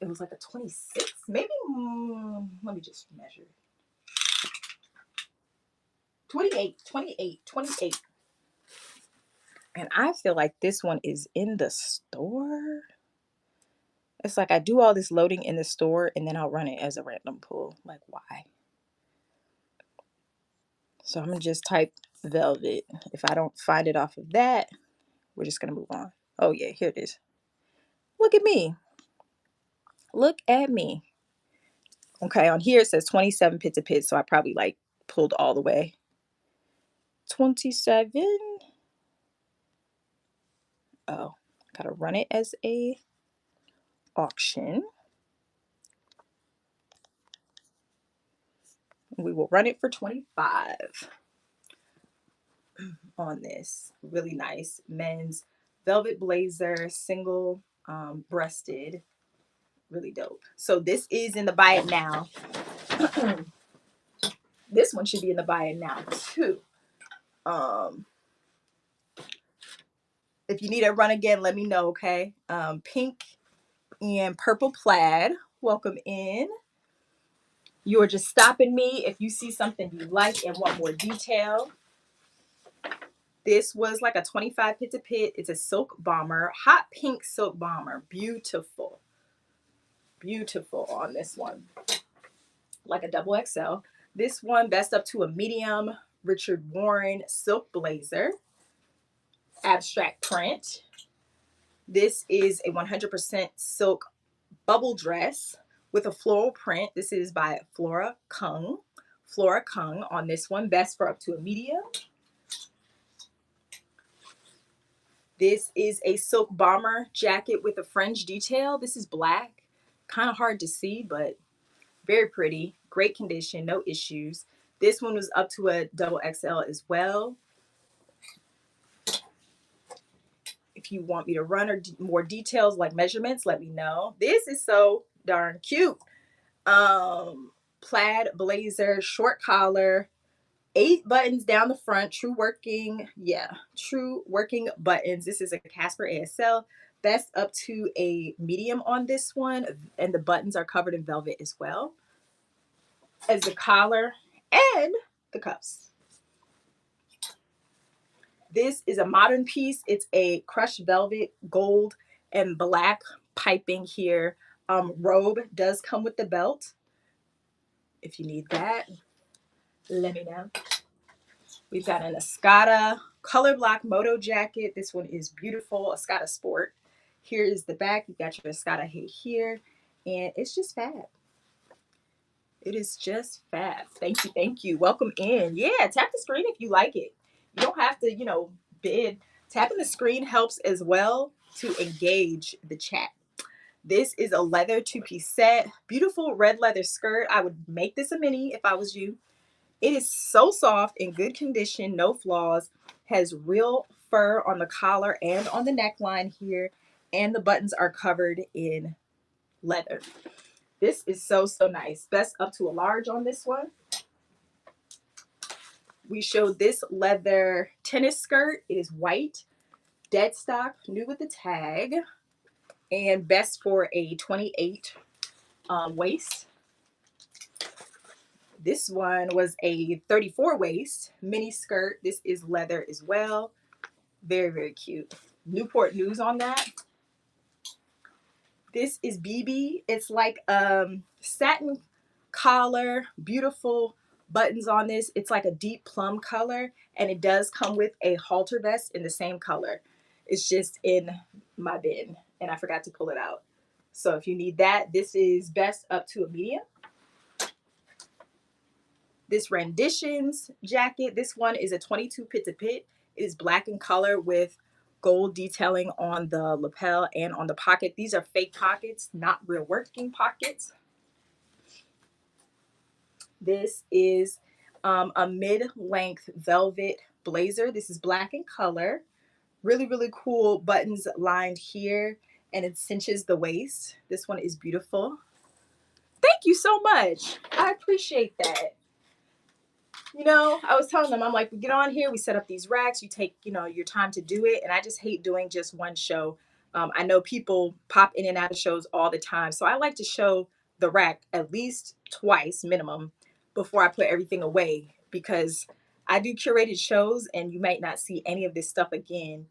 it was like a 26. Maybe, let me just measure. 28, 28, 28. And I feel like this one is in the store. It's like I do all this loading in the store and then I'll run it as a random pull. Like, why? So I'm going to just type velvet. If I don't find it off of that, we're just going to move on. Oh, yeah, here it is. Look at me. Look at me. Okay, on here it says 27 pits of pits. So I probably like pulled all the way. 27. Oh, got to run it as a auction. We will run it for 25. on this. Really nice men's velvet blazer, single breasted. Really dope. So this is in the buy it now. This one should be in the buy it now too. If you need a run again, let me know, okay? Pink and purple plaid. Welcome in. You're just stopping me if you see something you like and want more detail. This was like a 25 pit to pit. It's a silk bomber, hot pink silk bomber. Beautiful. Beautiful on this one. Like a double XL. This one, best up to a medium Richard Warren silk blazer. Abstract print. This is a 100% silk bubble dress with a floral print. This is by Flora Kung. Flora Kung on this one, best for up to a medium. This is a silk bomber jacket with a fringe detail. This is black. Kind of hard to see, but very pretty. Great condition, no issues. This one was up to a double XL as well. If you want me to run or more details like measurements, let me know. This is so darn cute. Plaid blazer, short collar, 8 buttons down the front, true working buttons. This is a Casper ASL, best up to a medium on this one, and the buttons are covered in velvet as well as the collar and the cuffs. This is a modern piece. It's a crushed velvet, gold and black piping here. Robe does come with the belt. If you need that, let me know. We've got an Escada color block moto jacket. This one is beautiful, Escada Sport. Here is the back. You got your Escada head here, and it's just fab. It is just fab. Thank you, thank you. Welcome in. Yeah, tap the screen if you like it. You don't have to, bid. Tapping the screen helps as well to engage the chat. This is a leather 2-piece set. Beautiful red leather skirt. I would make this a mini if I was you. It is so soft, in good condition, no flaws. Has real fur on the collar and on the neckline here. And the buttons are covered in leather. This is so, so nice. Best up to a large on this one. We showed this leather tennis skirt. It is white, dead stock, new with the tag, and best for a 28 waist. This one was a 34 waist mini skirt. This is leather as well. Very, very cute. Newport News on that. This is BB. It's like satin collar, beautiful buttons on this. It's like a deep plum color, and it does come with a halter vest in the same color. It's just in my bin, and I forgot to pull it out. So if you need that, this is best up to a medium. This Renditions jacket, this one is a 22 pit to pit. It is black in color with gold detailing on the lapel and on the pocket. These are fake pockets, not real working pockets. This is a mid-length velvet blazer. This is black in color. Really, really cool buttons lined here, and it cinches the waist. This one is beautiful. Thank you so much. I appreciate that. I was telling them, I'm like, we get on here, we set up these racks, you take, your time to do it. And I just hate doing just one show. I know people pop in and out of shows all the time. So I like to show the rack at least twice minimum before I put everything away, because I do curated shows and you might not see any of this stuff again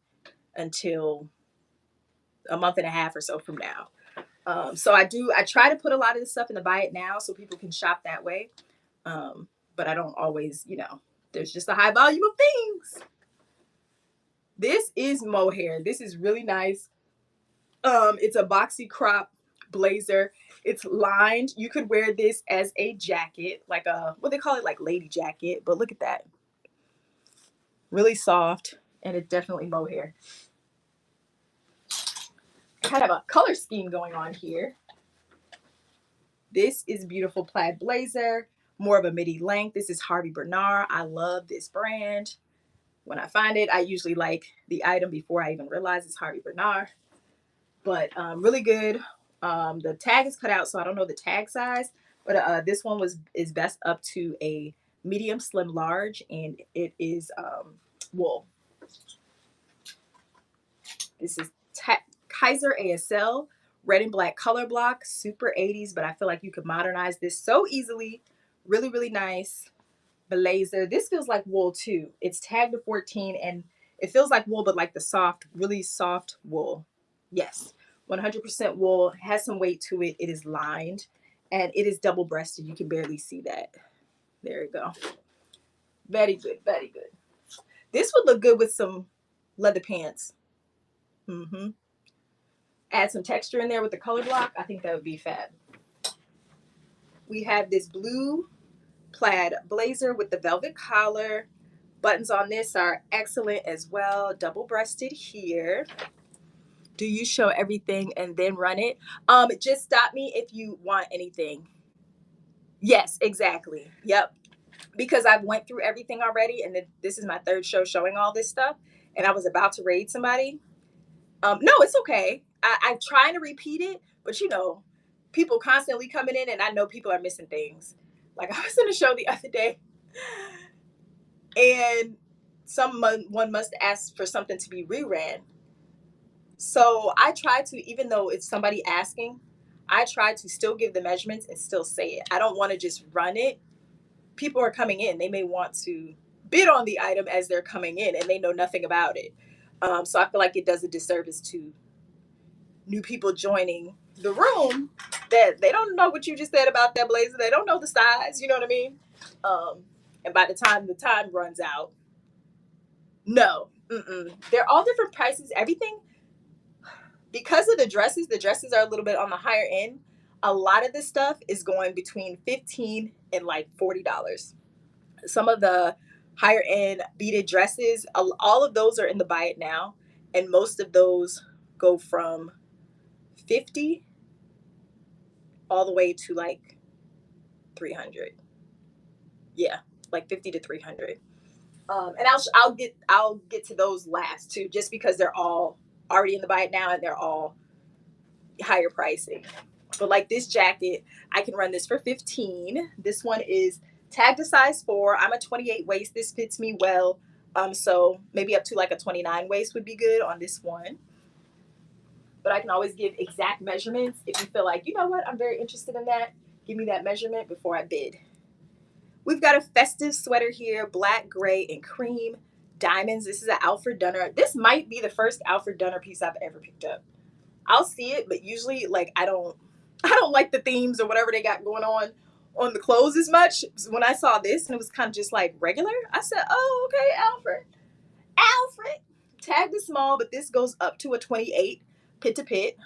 until a month and a half or so from now. So I try to put a lot of this stuff in the buy it now so people can shop that way. But I don't always, there's just a high volume of things. This is mohair. This is really nice. It's a boxy crop blazer. It's lined. You could wear this as a jacket, like what they call it, like lady jacket. But look at that. Really soft, and it's definitely mohair. Kind of a color scheme going on here. This is beautiful plaid blazer, more of a midi length. This is Harvey Bernard. I love this brand. when I find it. I usually like the item before I even realize it's Harvey Bernard, but really good. The tag is cut out, so I don't know the tag size, but this one is best up to a medium, slim, large, and it is wool. This is Kaiser ASL red and black color block, super 80s, but I feel like you could modernize this so easily. Really, really nice blazer. This feels like wool too. It's tagged to 14 and it feels like wool, but like the soft, really soft wool. Yes, 100% wool. Has some weight to it. It is lined and it is double breasted. You can barely see that. There you go. Very good, very good. This would look good with some leather pants. Mm-hmm. Add some texture in there with the color block. I think that would be fab. We have this blue plaid blazer with the velvet collar. Buttons on this are excellent as well. Double breasted here. Do you show everything and then run it? Just stop me if you want anything. Yes, exactly. Yep. Because I've went through everything already, and this is my third show showing all this stuff, and I was about to raid somebody. No, it's okay. I'm trying to repeat it, but you know, people constantly coming in, and I know people are missing things. Like I was in a show the other day, and one must ask for something to be reran. So I try to, even though it's somebody asking, I try to still give the measurements and still say it. I don't want to just run it. People are coming in; they may want to bid on the item as they're coming in, and they know nothing about it. So I feel like it does a disservice to new people joining the room that they don't know what you just said about that blazer. They don't know the size. You know what I mean? And by the time the time runs out, no, they're all different prices. Everything because of the dresses are a little bit on the higher end. A lot of this stuff is going between 15 and like $40. Some of the higher end beaded dresses, all of those are in the buy it now, and most of those go from 50 all the way to like 300. Yeah, like 50 to 300. And I'll get to those last too, just because they're all already in the buy it now and they're all higher pricing. But like this jacket, I can run this for 15. This one is tagged to size 4. I'm a 28 waist. This fits me well. So maybe up to like a 29 waist would be good on this one. But I can always give exact measurements if you feel like, you know what, I'm very interested in that. Give me that measurement before I bid. We've got a festive sweater here, black, gray, and cream. Diamonds. This is an Alfred Dunner. This might be the first Alfred Dunner piece I've ever picked up. I'll see it, but usually like I don't like the themes or whatever they got going on the clothes as much. So when I saw this and it was kind of just like regular, I said, "Oh, okay, Alfred." Alfred. Tagged is small, but this goes up to a 28 pit to pit.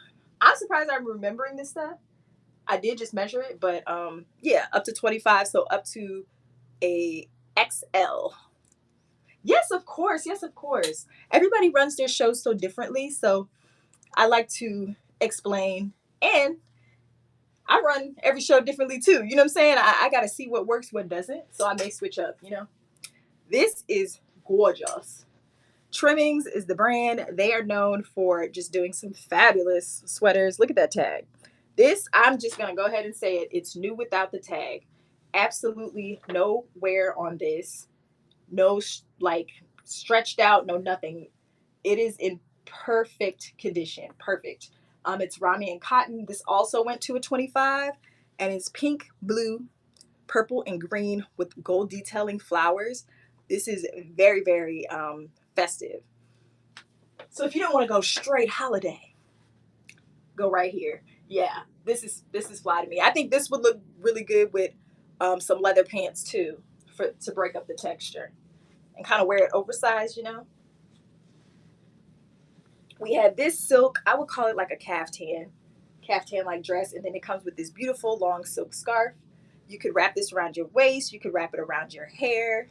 I'm surprised I'm remembering this stuff. I did just measure it, but yeah, up to 25, so up to a XL. Yes, of course. Yes, of course. Everybody runs their shows so differently, so I like to explain, and I run every show differently too. You know what I'm saying? I got to see what works, what doesn't. So I may switch up, you know. This is gorgeous. Trimmings is the brand. They are known for just doing some fabulous sweaters. Look at that tag. This, I'm just going to go ahead and say it. It's new without the tag. Absolutely no wear on this. No, like, stretched out, no nothing. It is in perfect condition. Perfect. It's Rami and cotton. This also went to a 25, and it's pink, blue, purple, and green with gold detailing flowers. This is very, very festive. So if you don't want to go straight holiday, go right here. Yeah, this is fly to me. I think this would look really good with some leather pants too, for to break up the texture and kind of wear it oversized. You know. We had this silk, I would call it like a caftan like dress, and then it comes with this beautiful long silk scarf. You could wrap this around your waist, you could wrap it around your hair.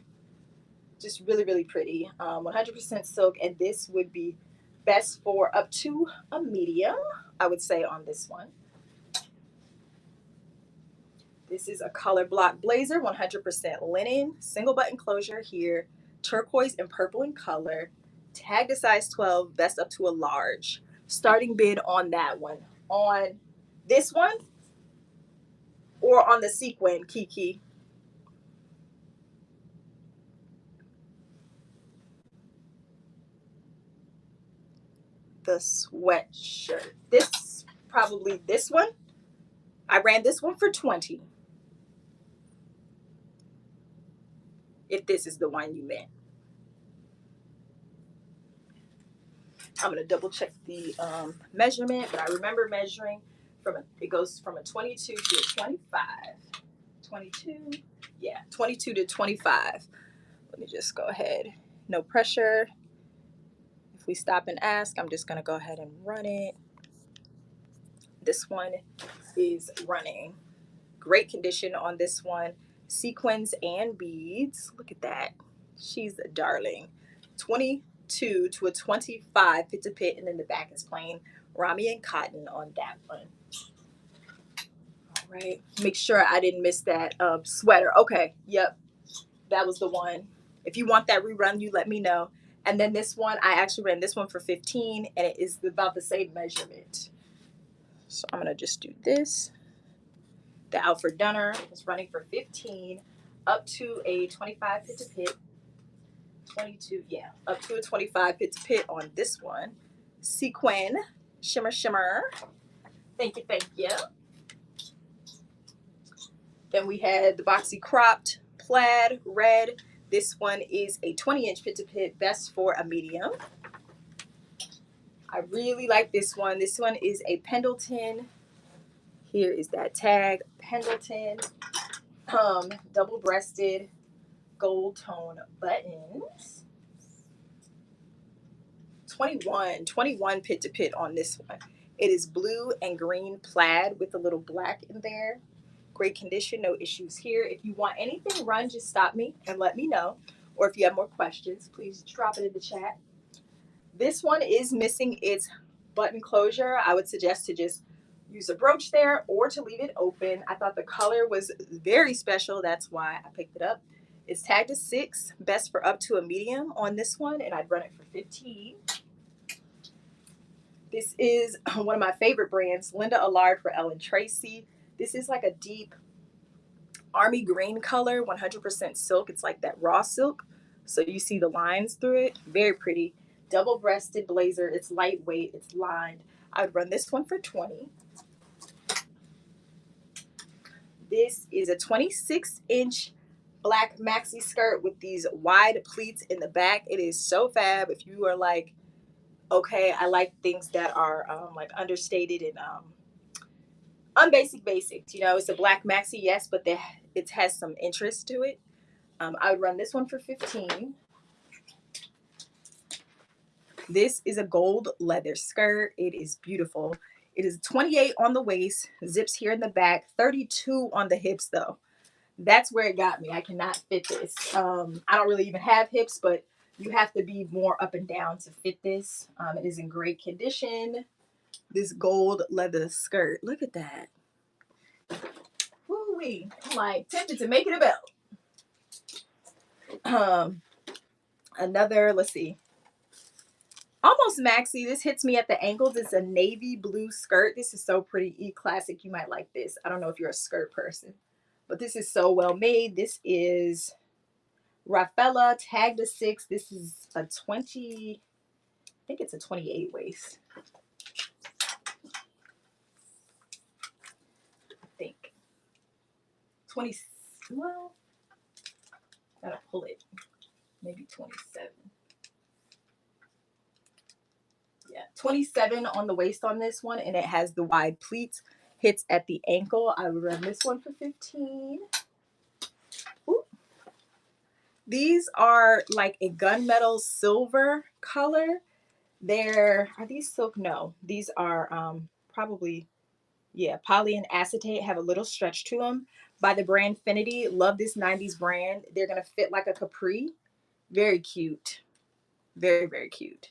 Just really, really pretty. 100% silk, and this would be best for up to a medium, I would say, on this one. This is a color block blazer, 100% linen, single button closure here. turquoise and purple in color. Tagged a size 12, best up to a large. Starting bid on that one. On this one or on the sequin, Kiki? The sweatshirt. This, probably this one. I ran this one for 20. If this is the one you meant. I'm gonna double check the measurement, but I remember measuring it goes from a 22 to a 25. 22, yeah, 22 to 25. Let me just go ahead. No pressure. If we stop and ask, I'm just gonna go ahead and run it. This one is running. Great condition on this one. Sequins and beads. Look at that. She's a darling. 22 to a 25 fit to pit, and then the back is plain Rami and cotton on that one. All right. Make sure I didn't miss that sweater. Okay. Yep. That was the one. If you want that rerun, you let me know. And then this one, I actually ran this one for 15, and it is about the same measurement. So I'm gonna just do this. The Alfred Dunner is running for 15, up to a 25 pit to pit. 22, yeah, up to a 25 pit to pit on this one. Sequin, shimmer, shimmer. Thank you, thank you. Then we had the boxy cropped plaid red. This one is a 20-inch pit to pit, best for a medium. I really like this one. This one is a Pendleton. Here is that tag, Pendleton, double-breasted gold tone buttons. 21 pit to pit on this one. It is blue and green plaid with a little black in there. Great condition, no issues here. If you want anything run, just stop me and let me know. Or if you have more questions, please drop it in the chat. This one is missing its button closure. I would suggest to just use a brooch there or to leave it open. I thought the color was very special. That's why I picked it up. It's tagged as 6, best for up to a medium on this one, and I'd run it for 15. This is one of my favorite brands, Linda Allard for Ellen Tracy. This is like a deep army green color, 100% silk. It's like that raw silk. So you see the lines through it. Very pretty. Double-breasted blazer. It's lightweight. It's lined. I would run this one for 20. This is a 26-inch black maxi skirt with these wide pleats in the back. It is so fab. If you are like, okay, I like things that are like understated and unbasic basics. You know, it's a black maxi, yes, but it has some interest to it. I would run this one for 15. This is a gold leather skirt. It is beautiful. It is 28 on the waist, zips here in the back, 32 on the hips though. That's where it got me. I cannot fit this. I don't really even have hips, but you have to be more up and down to fit this. It is in great condition. This gold leather skirt. Look at that. Woo-wee. I'm like tempted to make it a belt. Another, let's see. Almost maxi. This hits me at the ankles. It's a navy blue skirt. This is so pretty. E-classic. You might like this. I don't know if you're a skirt person, but this is so well made. This is Rafaela, tagged a 6. This is a 20, I think it's a 28 waist. I think. 20, well, gotta pull it. Maybe 27. Yeah, 27 on the waist on this one, and it has the wide pleats. Hits at the ankle. I would run this one for 15. Ooh. These are like a gunmetal silver color. Are these silk? No, these are probably, yeah, poly and acetate, have a little stretch to them. By the brand Finity. Love this 90s brand. They're gonna fit like a capri. Very cute. Very, very cute.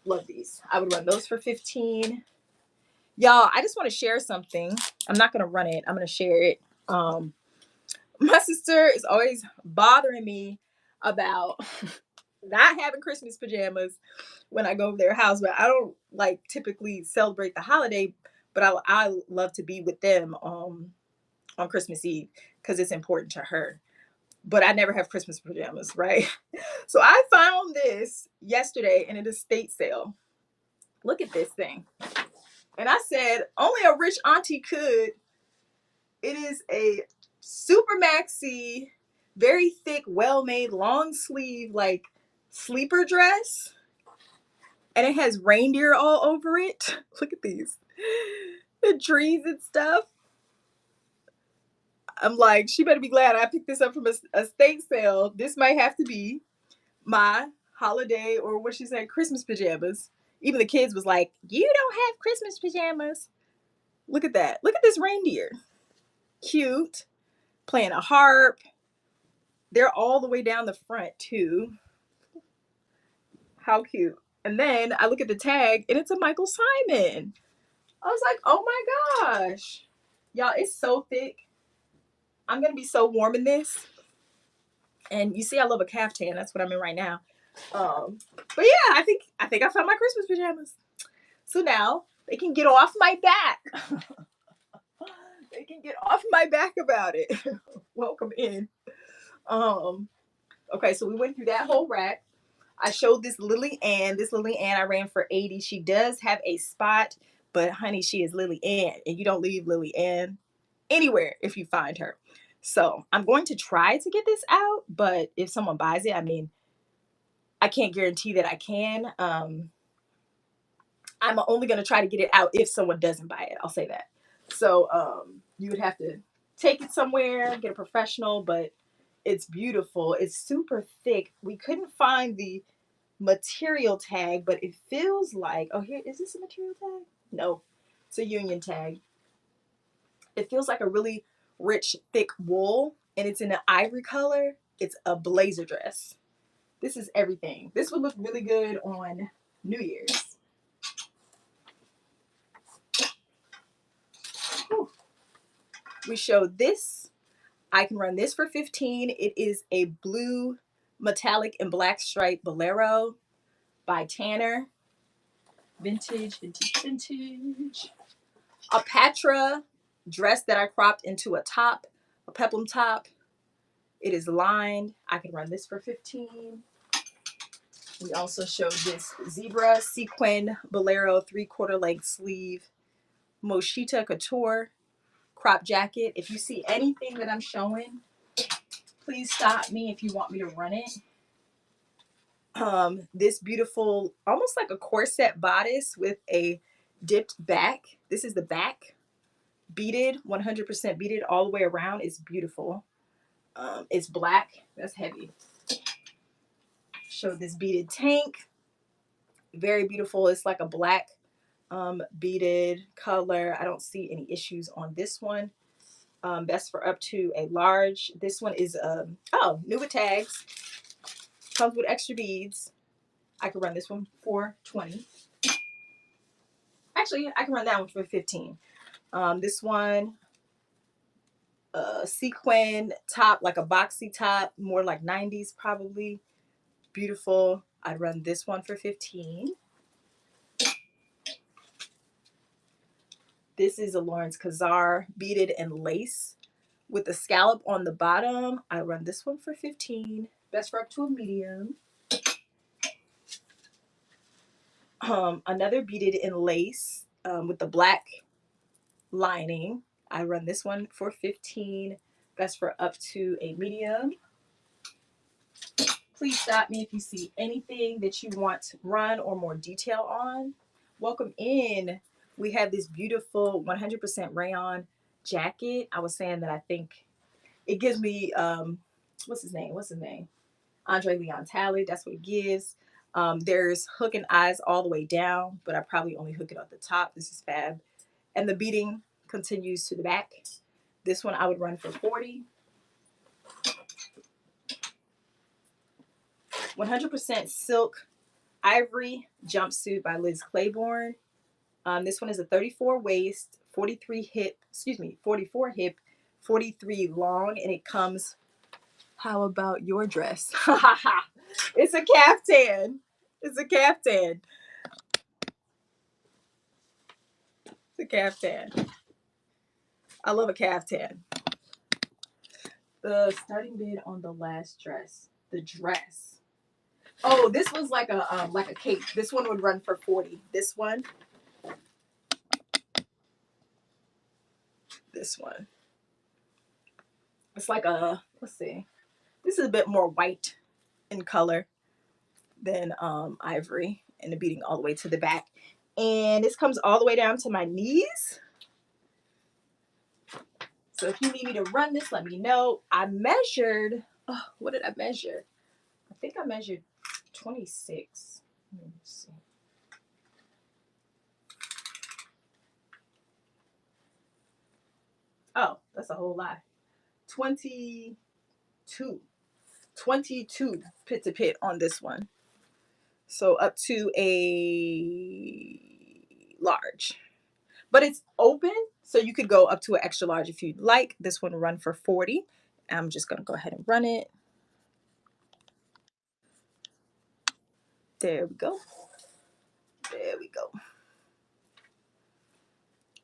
Love these. I would run those for 15. Y'all, I just want to share something. I'm not gonna run it. I'm gonna share it. My sister is always bothering me about not having Christmas pajamas when I go over their house, but I don't like typically celebrate the holiday, but I love to be with them on Christmas Eve because it's important to her. But I never have Christmas pajamas, right? So I found this yesterday in an estate sale. Look at this thing. And I said, only a rich auntie could. It is a super maxi, very thick, well made, long sleeve, like sleeper dress. And it has reindeer all over it. Look at these. The trees and stuff. I'm like, she better be glad I picked this up from a estate sale. This might have to be my holiday or what she said, Christmas pajamas. Even the kids was like, you don't have Christmas pajamas. Look at that. Look at this reindeer. Cute. Playing a harp. They're all the way down the front too. How cute. And then I look at the tag and it's a Michael Simon. I was like, oh my gosh. Y'all, it's so thick. I'm going to be so warm in this. And you see, I love a caftan. That's what I'm in right now. But yeah, I think I found my Christmas pajamas. So now they can get off my back. They can get off my back about it. Welcome in. Okay, so we went through that whole rack. I showed this Lily Ann. This Lily Ann I ran for 80. She does have a spot, but honey, she is Lily Ann, and you don't leave Lily Ann anywhere if you find her. So I'm going to try to get this out, but if someone buys it, I mean, I can't guarantee that I can. I'm only going to try to get it out if someone doesn't buy it. I'll say that. So you would have to take it somewhere, get a professional, but it's beautiful. It's super thick. We couldn't find the material tag, but it feels like, oh, here, is this a material tag? No, it's a union tag. It feels like a really rich, thick wool, and it's in an ivory color. It's a blazer dress. This is everything. This would look really good on New Year's. Whew. We showed this. I can run this for 15. It is a blue metallic and black stripe bolero by Tanner. Vintage, vintage, vintage. A Patra dress that I cropped into a top, a peplum top. It is lined. I can run this for 15. We also showed this zebra sequin bolero 3/4 length sleeve Moschita couture crop jacket. If you see anything that I'm showing, please stop me if you want me to run it. This beautiful, almost like a corset bodice with a dipped back. This is the back, beaded, 100% beaded all the way around. It's beautiful. It's black. That's heavy. Show this beaded tank. Very beautiful. It's like a black beaded color. I don't see any issues on this one. That's for up to a large. This one is new with tags. Comes with extra beads. I could run this one for 20. Actually, I can run that one for 15. This one, sequin top, like a boxy top, more like 90s probably. Beautiful. I'd run this one for 15. This is a Lawrence Kazar beaded and lace with a scallop on the bottom. I run this one for 15. Best for up to a medium. Another beaded in lace with the black lining. I run this one for 15. Best for up to a medium. Please stop me if you see anything that you want to run or more detail on. Welcome in. We have this beautiful 100% rayon jacket. I was saying that I think it gives me, what's his name? Andre Leon Talley. That's what it gives. There's hook and eyes all the way down, but I probably only hook it at the top. This is fab. And the beading continues to the back. This one I would run for 40. 100% silk ivory jumpsuit by Liz Claiborne. This one is a 34 waist, 44 hip, 43 long, and it comes How about your dress? It's a caftan. It's a caftan. It's a caftan. I love a caftan. The starting bid on the last dress. The dress. Oh, this was like a cape. This one would run for 40. This one. This one. It's like a, let's see. This is a bit more white in color than ivory, and the beading all the way to the back. And this comes all the way down to my knees. So if you need me to run this, let me know. I measured, oh, what did I measure? I think I measured 26. Let me see. Oh, that's a whole lot. 22. 22 pit to pit on this one. So up to a large. But it's open, so you could go up to an extra large if you'd like. This one will run for 40. I'm just gonna go ahead and run it. There we go. There we go.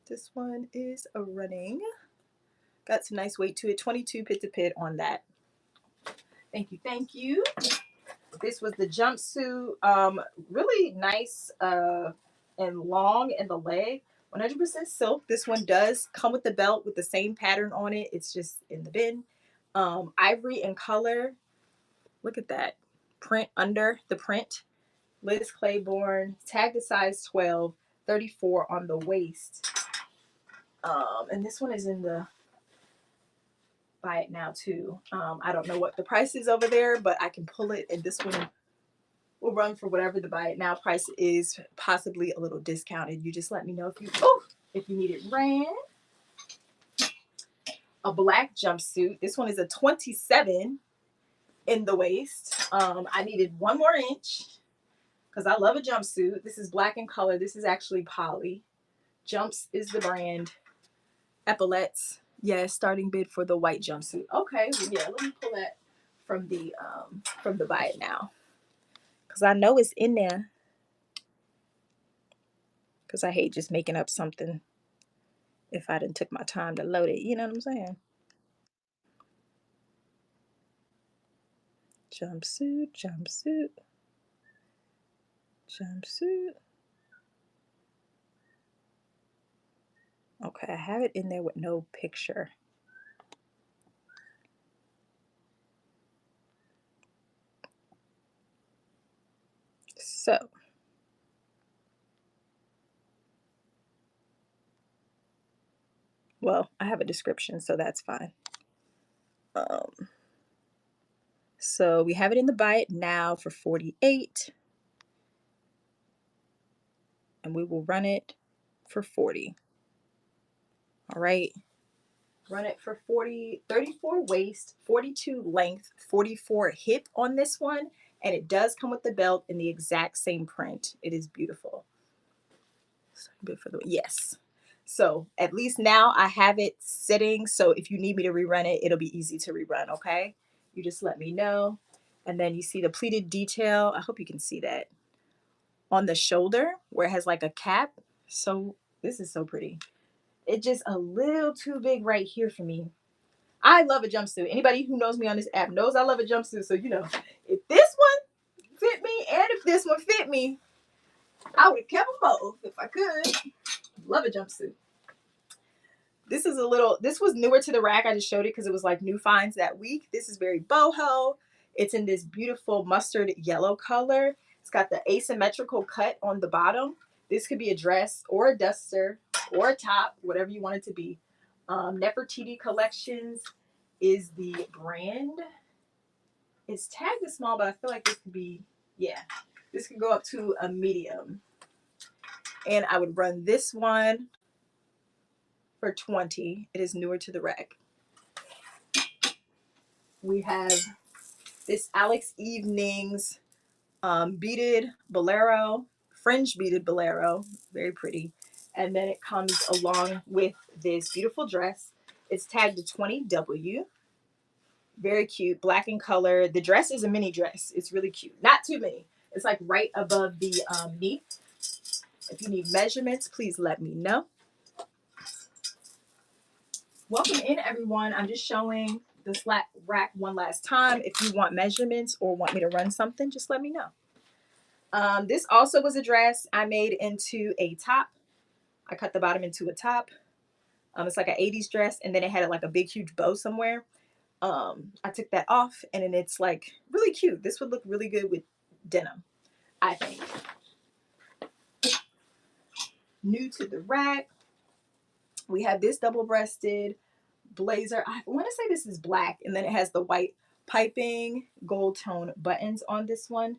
This one is a running. Got some nice weight to it. 22 pit to pit on that. Thank you, thank you. This was the jumpsuit. Really nice and long in the leg. 100% silk. This one does come with the belt with the same pattern on it. It's just in the bin. Ivory in color. Look at that print under the print. Liz Claiborne, tagged to size 12, 34 on the waist. And this one is in the buy it now too. I don't know what the price is over there, but I can pull it, and this one will run for whatever the buy it now price is, possibly a little discounted. You just let me know if you need it ran. A black jumpsuit. This one is a 27 in the waist. I needed 1 more inch because I love a jumpsuit. This is black in color. This is actually poly. Jumps is the brand. Epaulettes. Yeah, starting bid for the white jumpsuit. Okay, well, yeah, let me pull that from the buy it now, because I know it's in there. Because I hate just making up something if I didn't took my time to load it. You know what I'm saying? Jumpsuit, jumpsuit, jumpsuit. Okay, I have it in there with no picture. So, well, I have a description, so that's fine. So we have it in the buy it now for 48, and we will run it for 40. All right. Run it for 40, 34 waist, 42 length, 44 hip on this one. And it does come with the belt in the exact same print. It is beautiful. Yes. So at least now I have it sitting. So if you need me to rerun it, it'll be easy to rerun. Okay. You just let me know. And then you see the pleated detail. I hope you can see that on the shoulder where it has like a cap. So this is so pretty. It's just a little too big right here for me. I love a jumpsuit. Anybody who knows me on this app knows I love a jumpsuit. So, if this one fit me and if this one fit me, I would have kept them both if I could. Love a jumpsuit. This was newer to the rack. I just showed it because it was like new finds that week. This is very boho. It's in this beautiful mustard yellow color. It's got the asymmetrical cut on the bottom. This could be a dress or a duster or a top, whatever you want it to be. Nefertiti Collections is the brand. It's tagged as small, but I feel like this could be, yeah, this could go up to a medium. And I would run this one for 20. It is newer to the rack. We have this Alex Evenings beaded bolero, fringe beaded bolero, very pretty. And then it comes along with this beautiful dress. It's tagged to 20W. Very cute, black in color. The dress is a mini dress. It's really cute. Not too many. It's like right above the knee. If you need measurements, please let me know. Welcome in, everyone. I'm just showing the slack rack one last time. If you want measurements or want me to run something, just let me know. This also was a dress I made into a top. I cut the bottom into a top. It's like an 80s dress, and then it had like a big, huge bow somewhere. I took that off, and then it's like really cute. This would look really good with denim, I think. New to the rack, we have this double-breasted blazer. I want to say this is black, and then it has the white piping gold tone buttons on this one.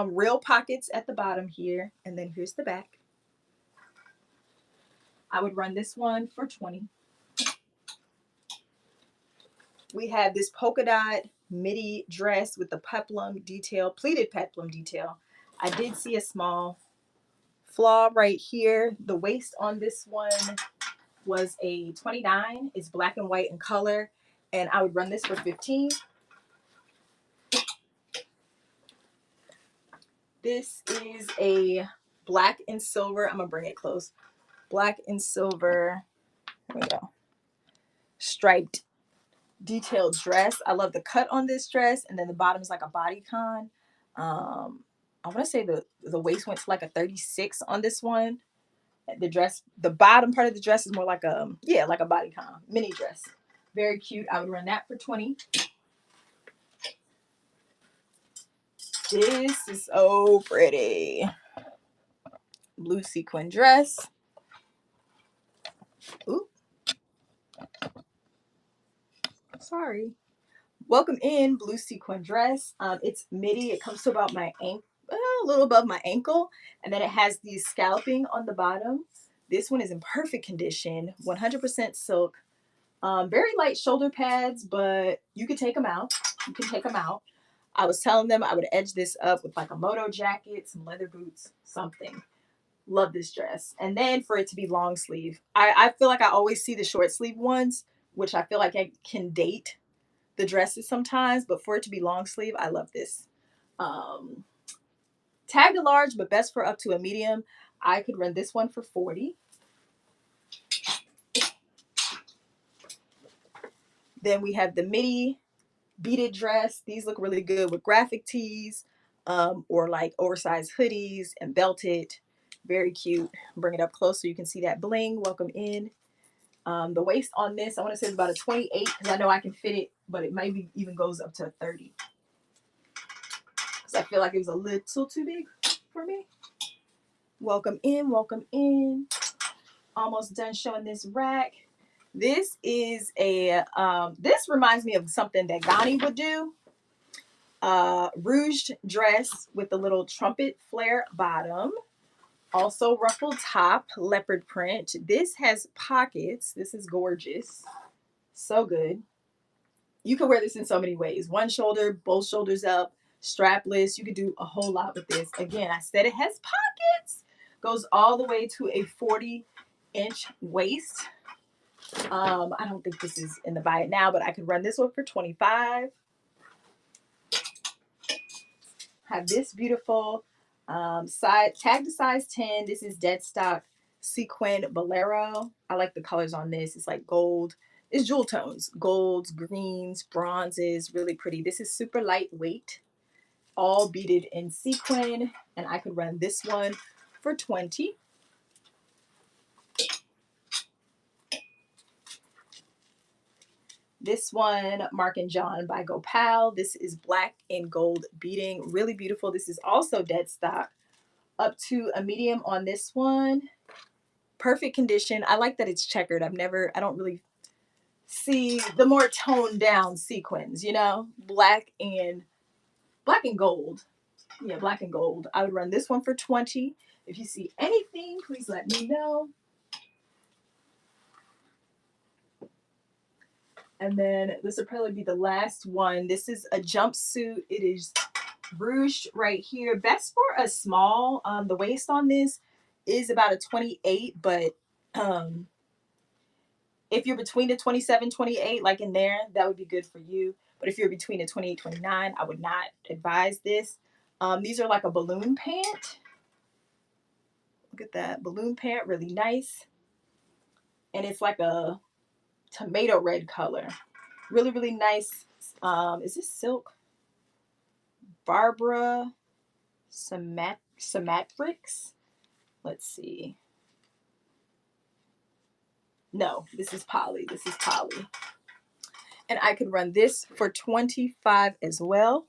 Real pockets at the bottom here, and then here's the back. I would run this one for 20. We have this polka dot midi dress with the peplum detail, pleated peplum detail. I did see a small flaw right here. The waist on this one was a 29. It's black and white in color, and I would run this for 15. This is a black and silver. I'm gonna bring it close. Black and silver. There we go. Striped detailed dress. I love the cut on this dress, and then the bottom is like a bodycon. I want to say the waist went to like a 36 on this one. The dress, the bottom part of the dress is more like a like a bodycon mini dress. Very cute. I would run that for 20. This is so pretty. Blue sequin dress. Ooh. Sorry. Welcome in, blue sequin dress. It's midi. It comes to about my ankle, a little above my ankle, and then it has the scalping on the bottom. This one is in perfect condition, 100% silk. Very light shoulder pads, but you can take them out. You can take them out. I was telling them I would edge this up with like a moto jacket, some leather boots, something. Love this dress. And then for it to be long sleeve. I feel like I always see the short sleeve ones, which I feel like I can date the dresses sometimes, but for it to be long sleeve, I love this. Tagged a large, but best for up to a medium. I could run this one for 40. Then we have the midi beaded dress. These look really good with graphic tees, or like oversized hoodies and belted. Very cute. Bring it up close so you can see that bling. Welcome in. The waist on this, I want to say it's about a 28 because I know I can fit it, but it maybe even goes up to a 30. Because I feel like it was a little too big for me. Welcome in, welcome in. Almost done showing this rack. This is a, this reminds me of something that Ghani would do. Ruched dress with a little trumpet flare bottom. Also ruffled top, leopard print. This has pockets. This is gorgeous. So good. You can wear this in so many ways. One shoulder, both shoulders up, strapless. You could do a whole lot with this. Again, I said it has pockets. Goes all the way to a 40-inch waist. I don't think this is in the buy it now, but I could run this one for 25. Have this beautiful tag to size 10. This is dead stock sequin bolero. I like the colors on this. It's like gold. It's jewel tones, golds, greens, bronzes, really pretty. This is super lightweight, all beaded in sequin, and I could run this one for 20. This one, Mark and John by Gopal. This is black and gold beading, really beautiful. This is also dead stock, up to a medium on this one. Perfect condition. I like that it's checkered. I don't really see the more toned down sequins, you know, black and gold. Yeah, black and gold. I would run this one for 20. If you see anything, please let me know. And then this will probably be the last one. This is a jumpsuit. It is ruched right here. Best for a small. The waist on this is about a 28, but if you're between the 27, 28, like in there, that would be good for you. But if you're between a 28, 29, I would not advise this. These are like a balloon pant. Look at that balloon pant, really nice. And it's like a tomato red color. Really, really nice. Is this silk? Barbara Samatrix. Let's see. No, this is poly. This is poly. And I could run this for 25 as well.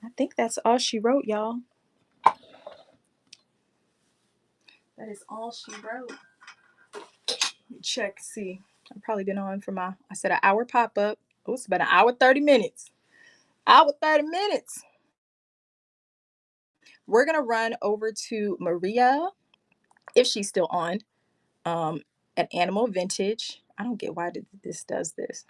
I think that's all she wrote, y'all. That is all she wrote. Check, see. I've probably been on for I said an hour pop up. Oh, it's about an hour 30 minutes. Hour 30 minutes. We're gonna run over to Maria, if she's still on, at Animal Vintage. I don't get why this does this.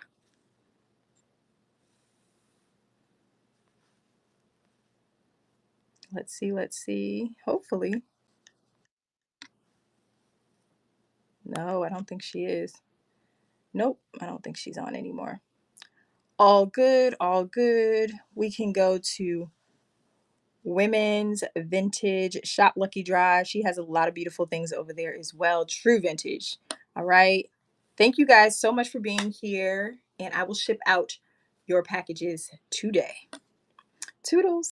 Let's see, let's see. Hopefully. No, I don't think she is. Nope, I don't think she's on anymore. All good, all good. We can go to Women's Vintage Shop Lucky Drive. She has a lot of beautiful things over there as well. True vintage. All right. Thank you guys so much for being here. And I will ship out your packages today. Toodles.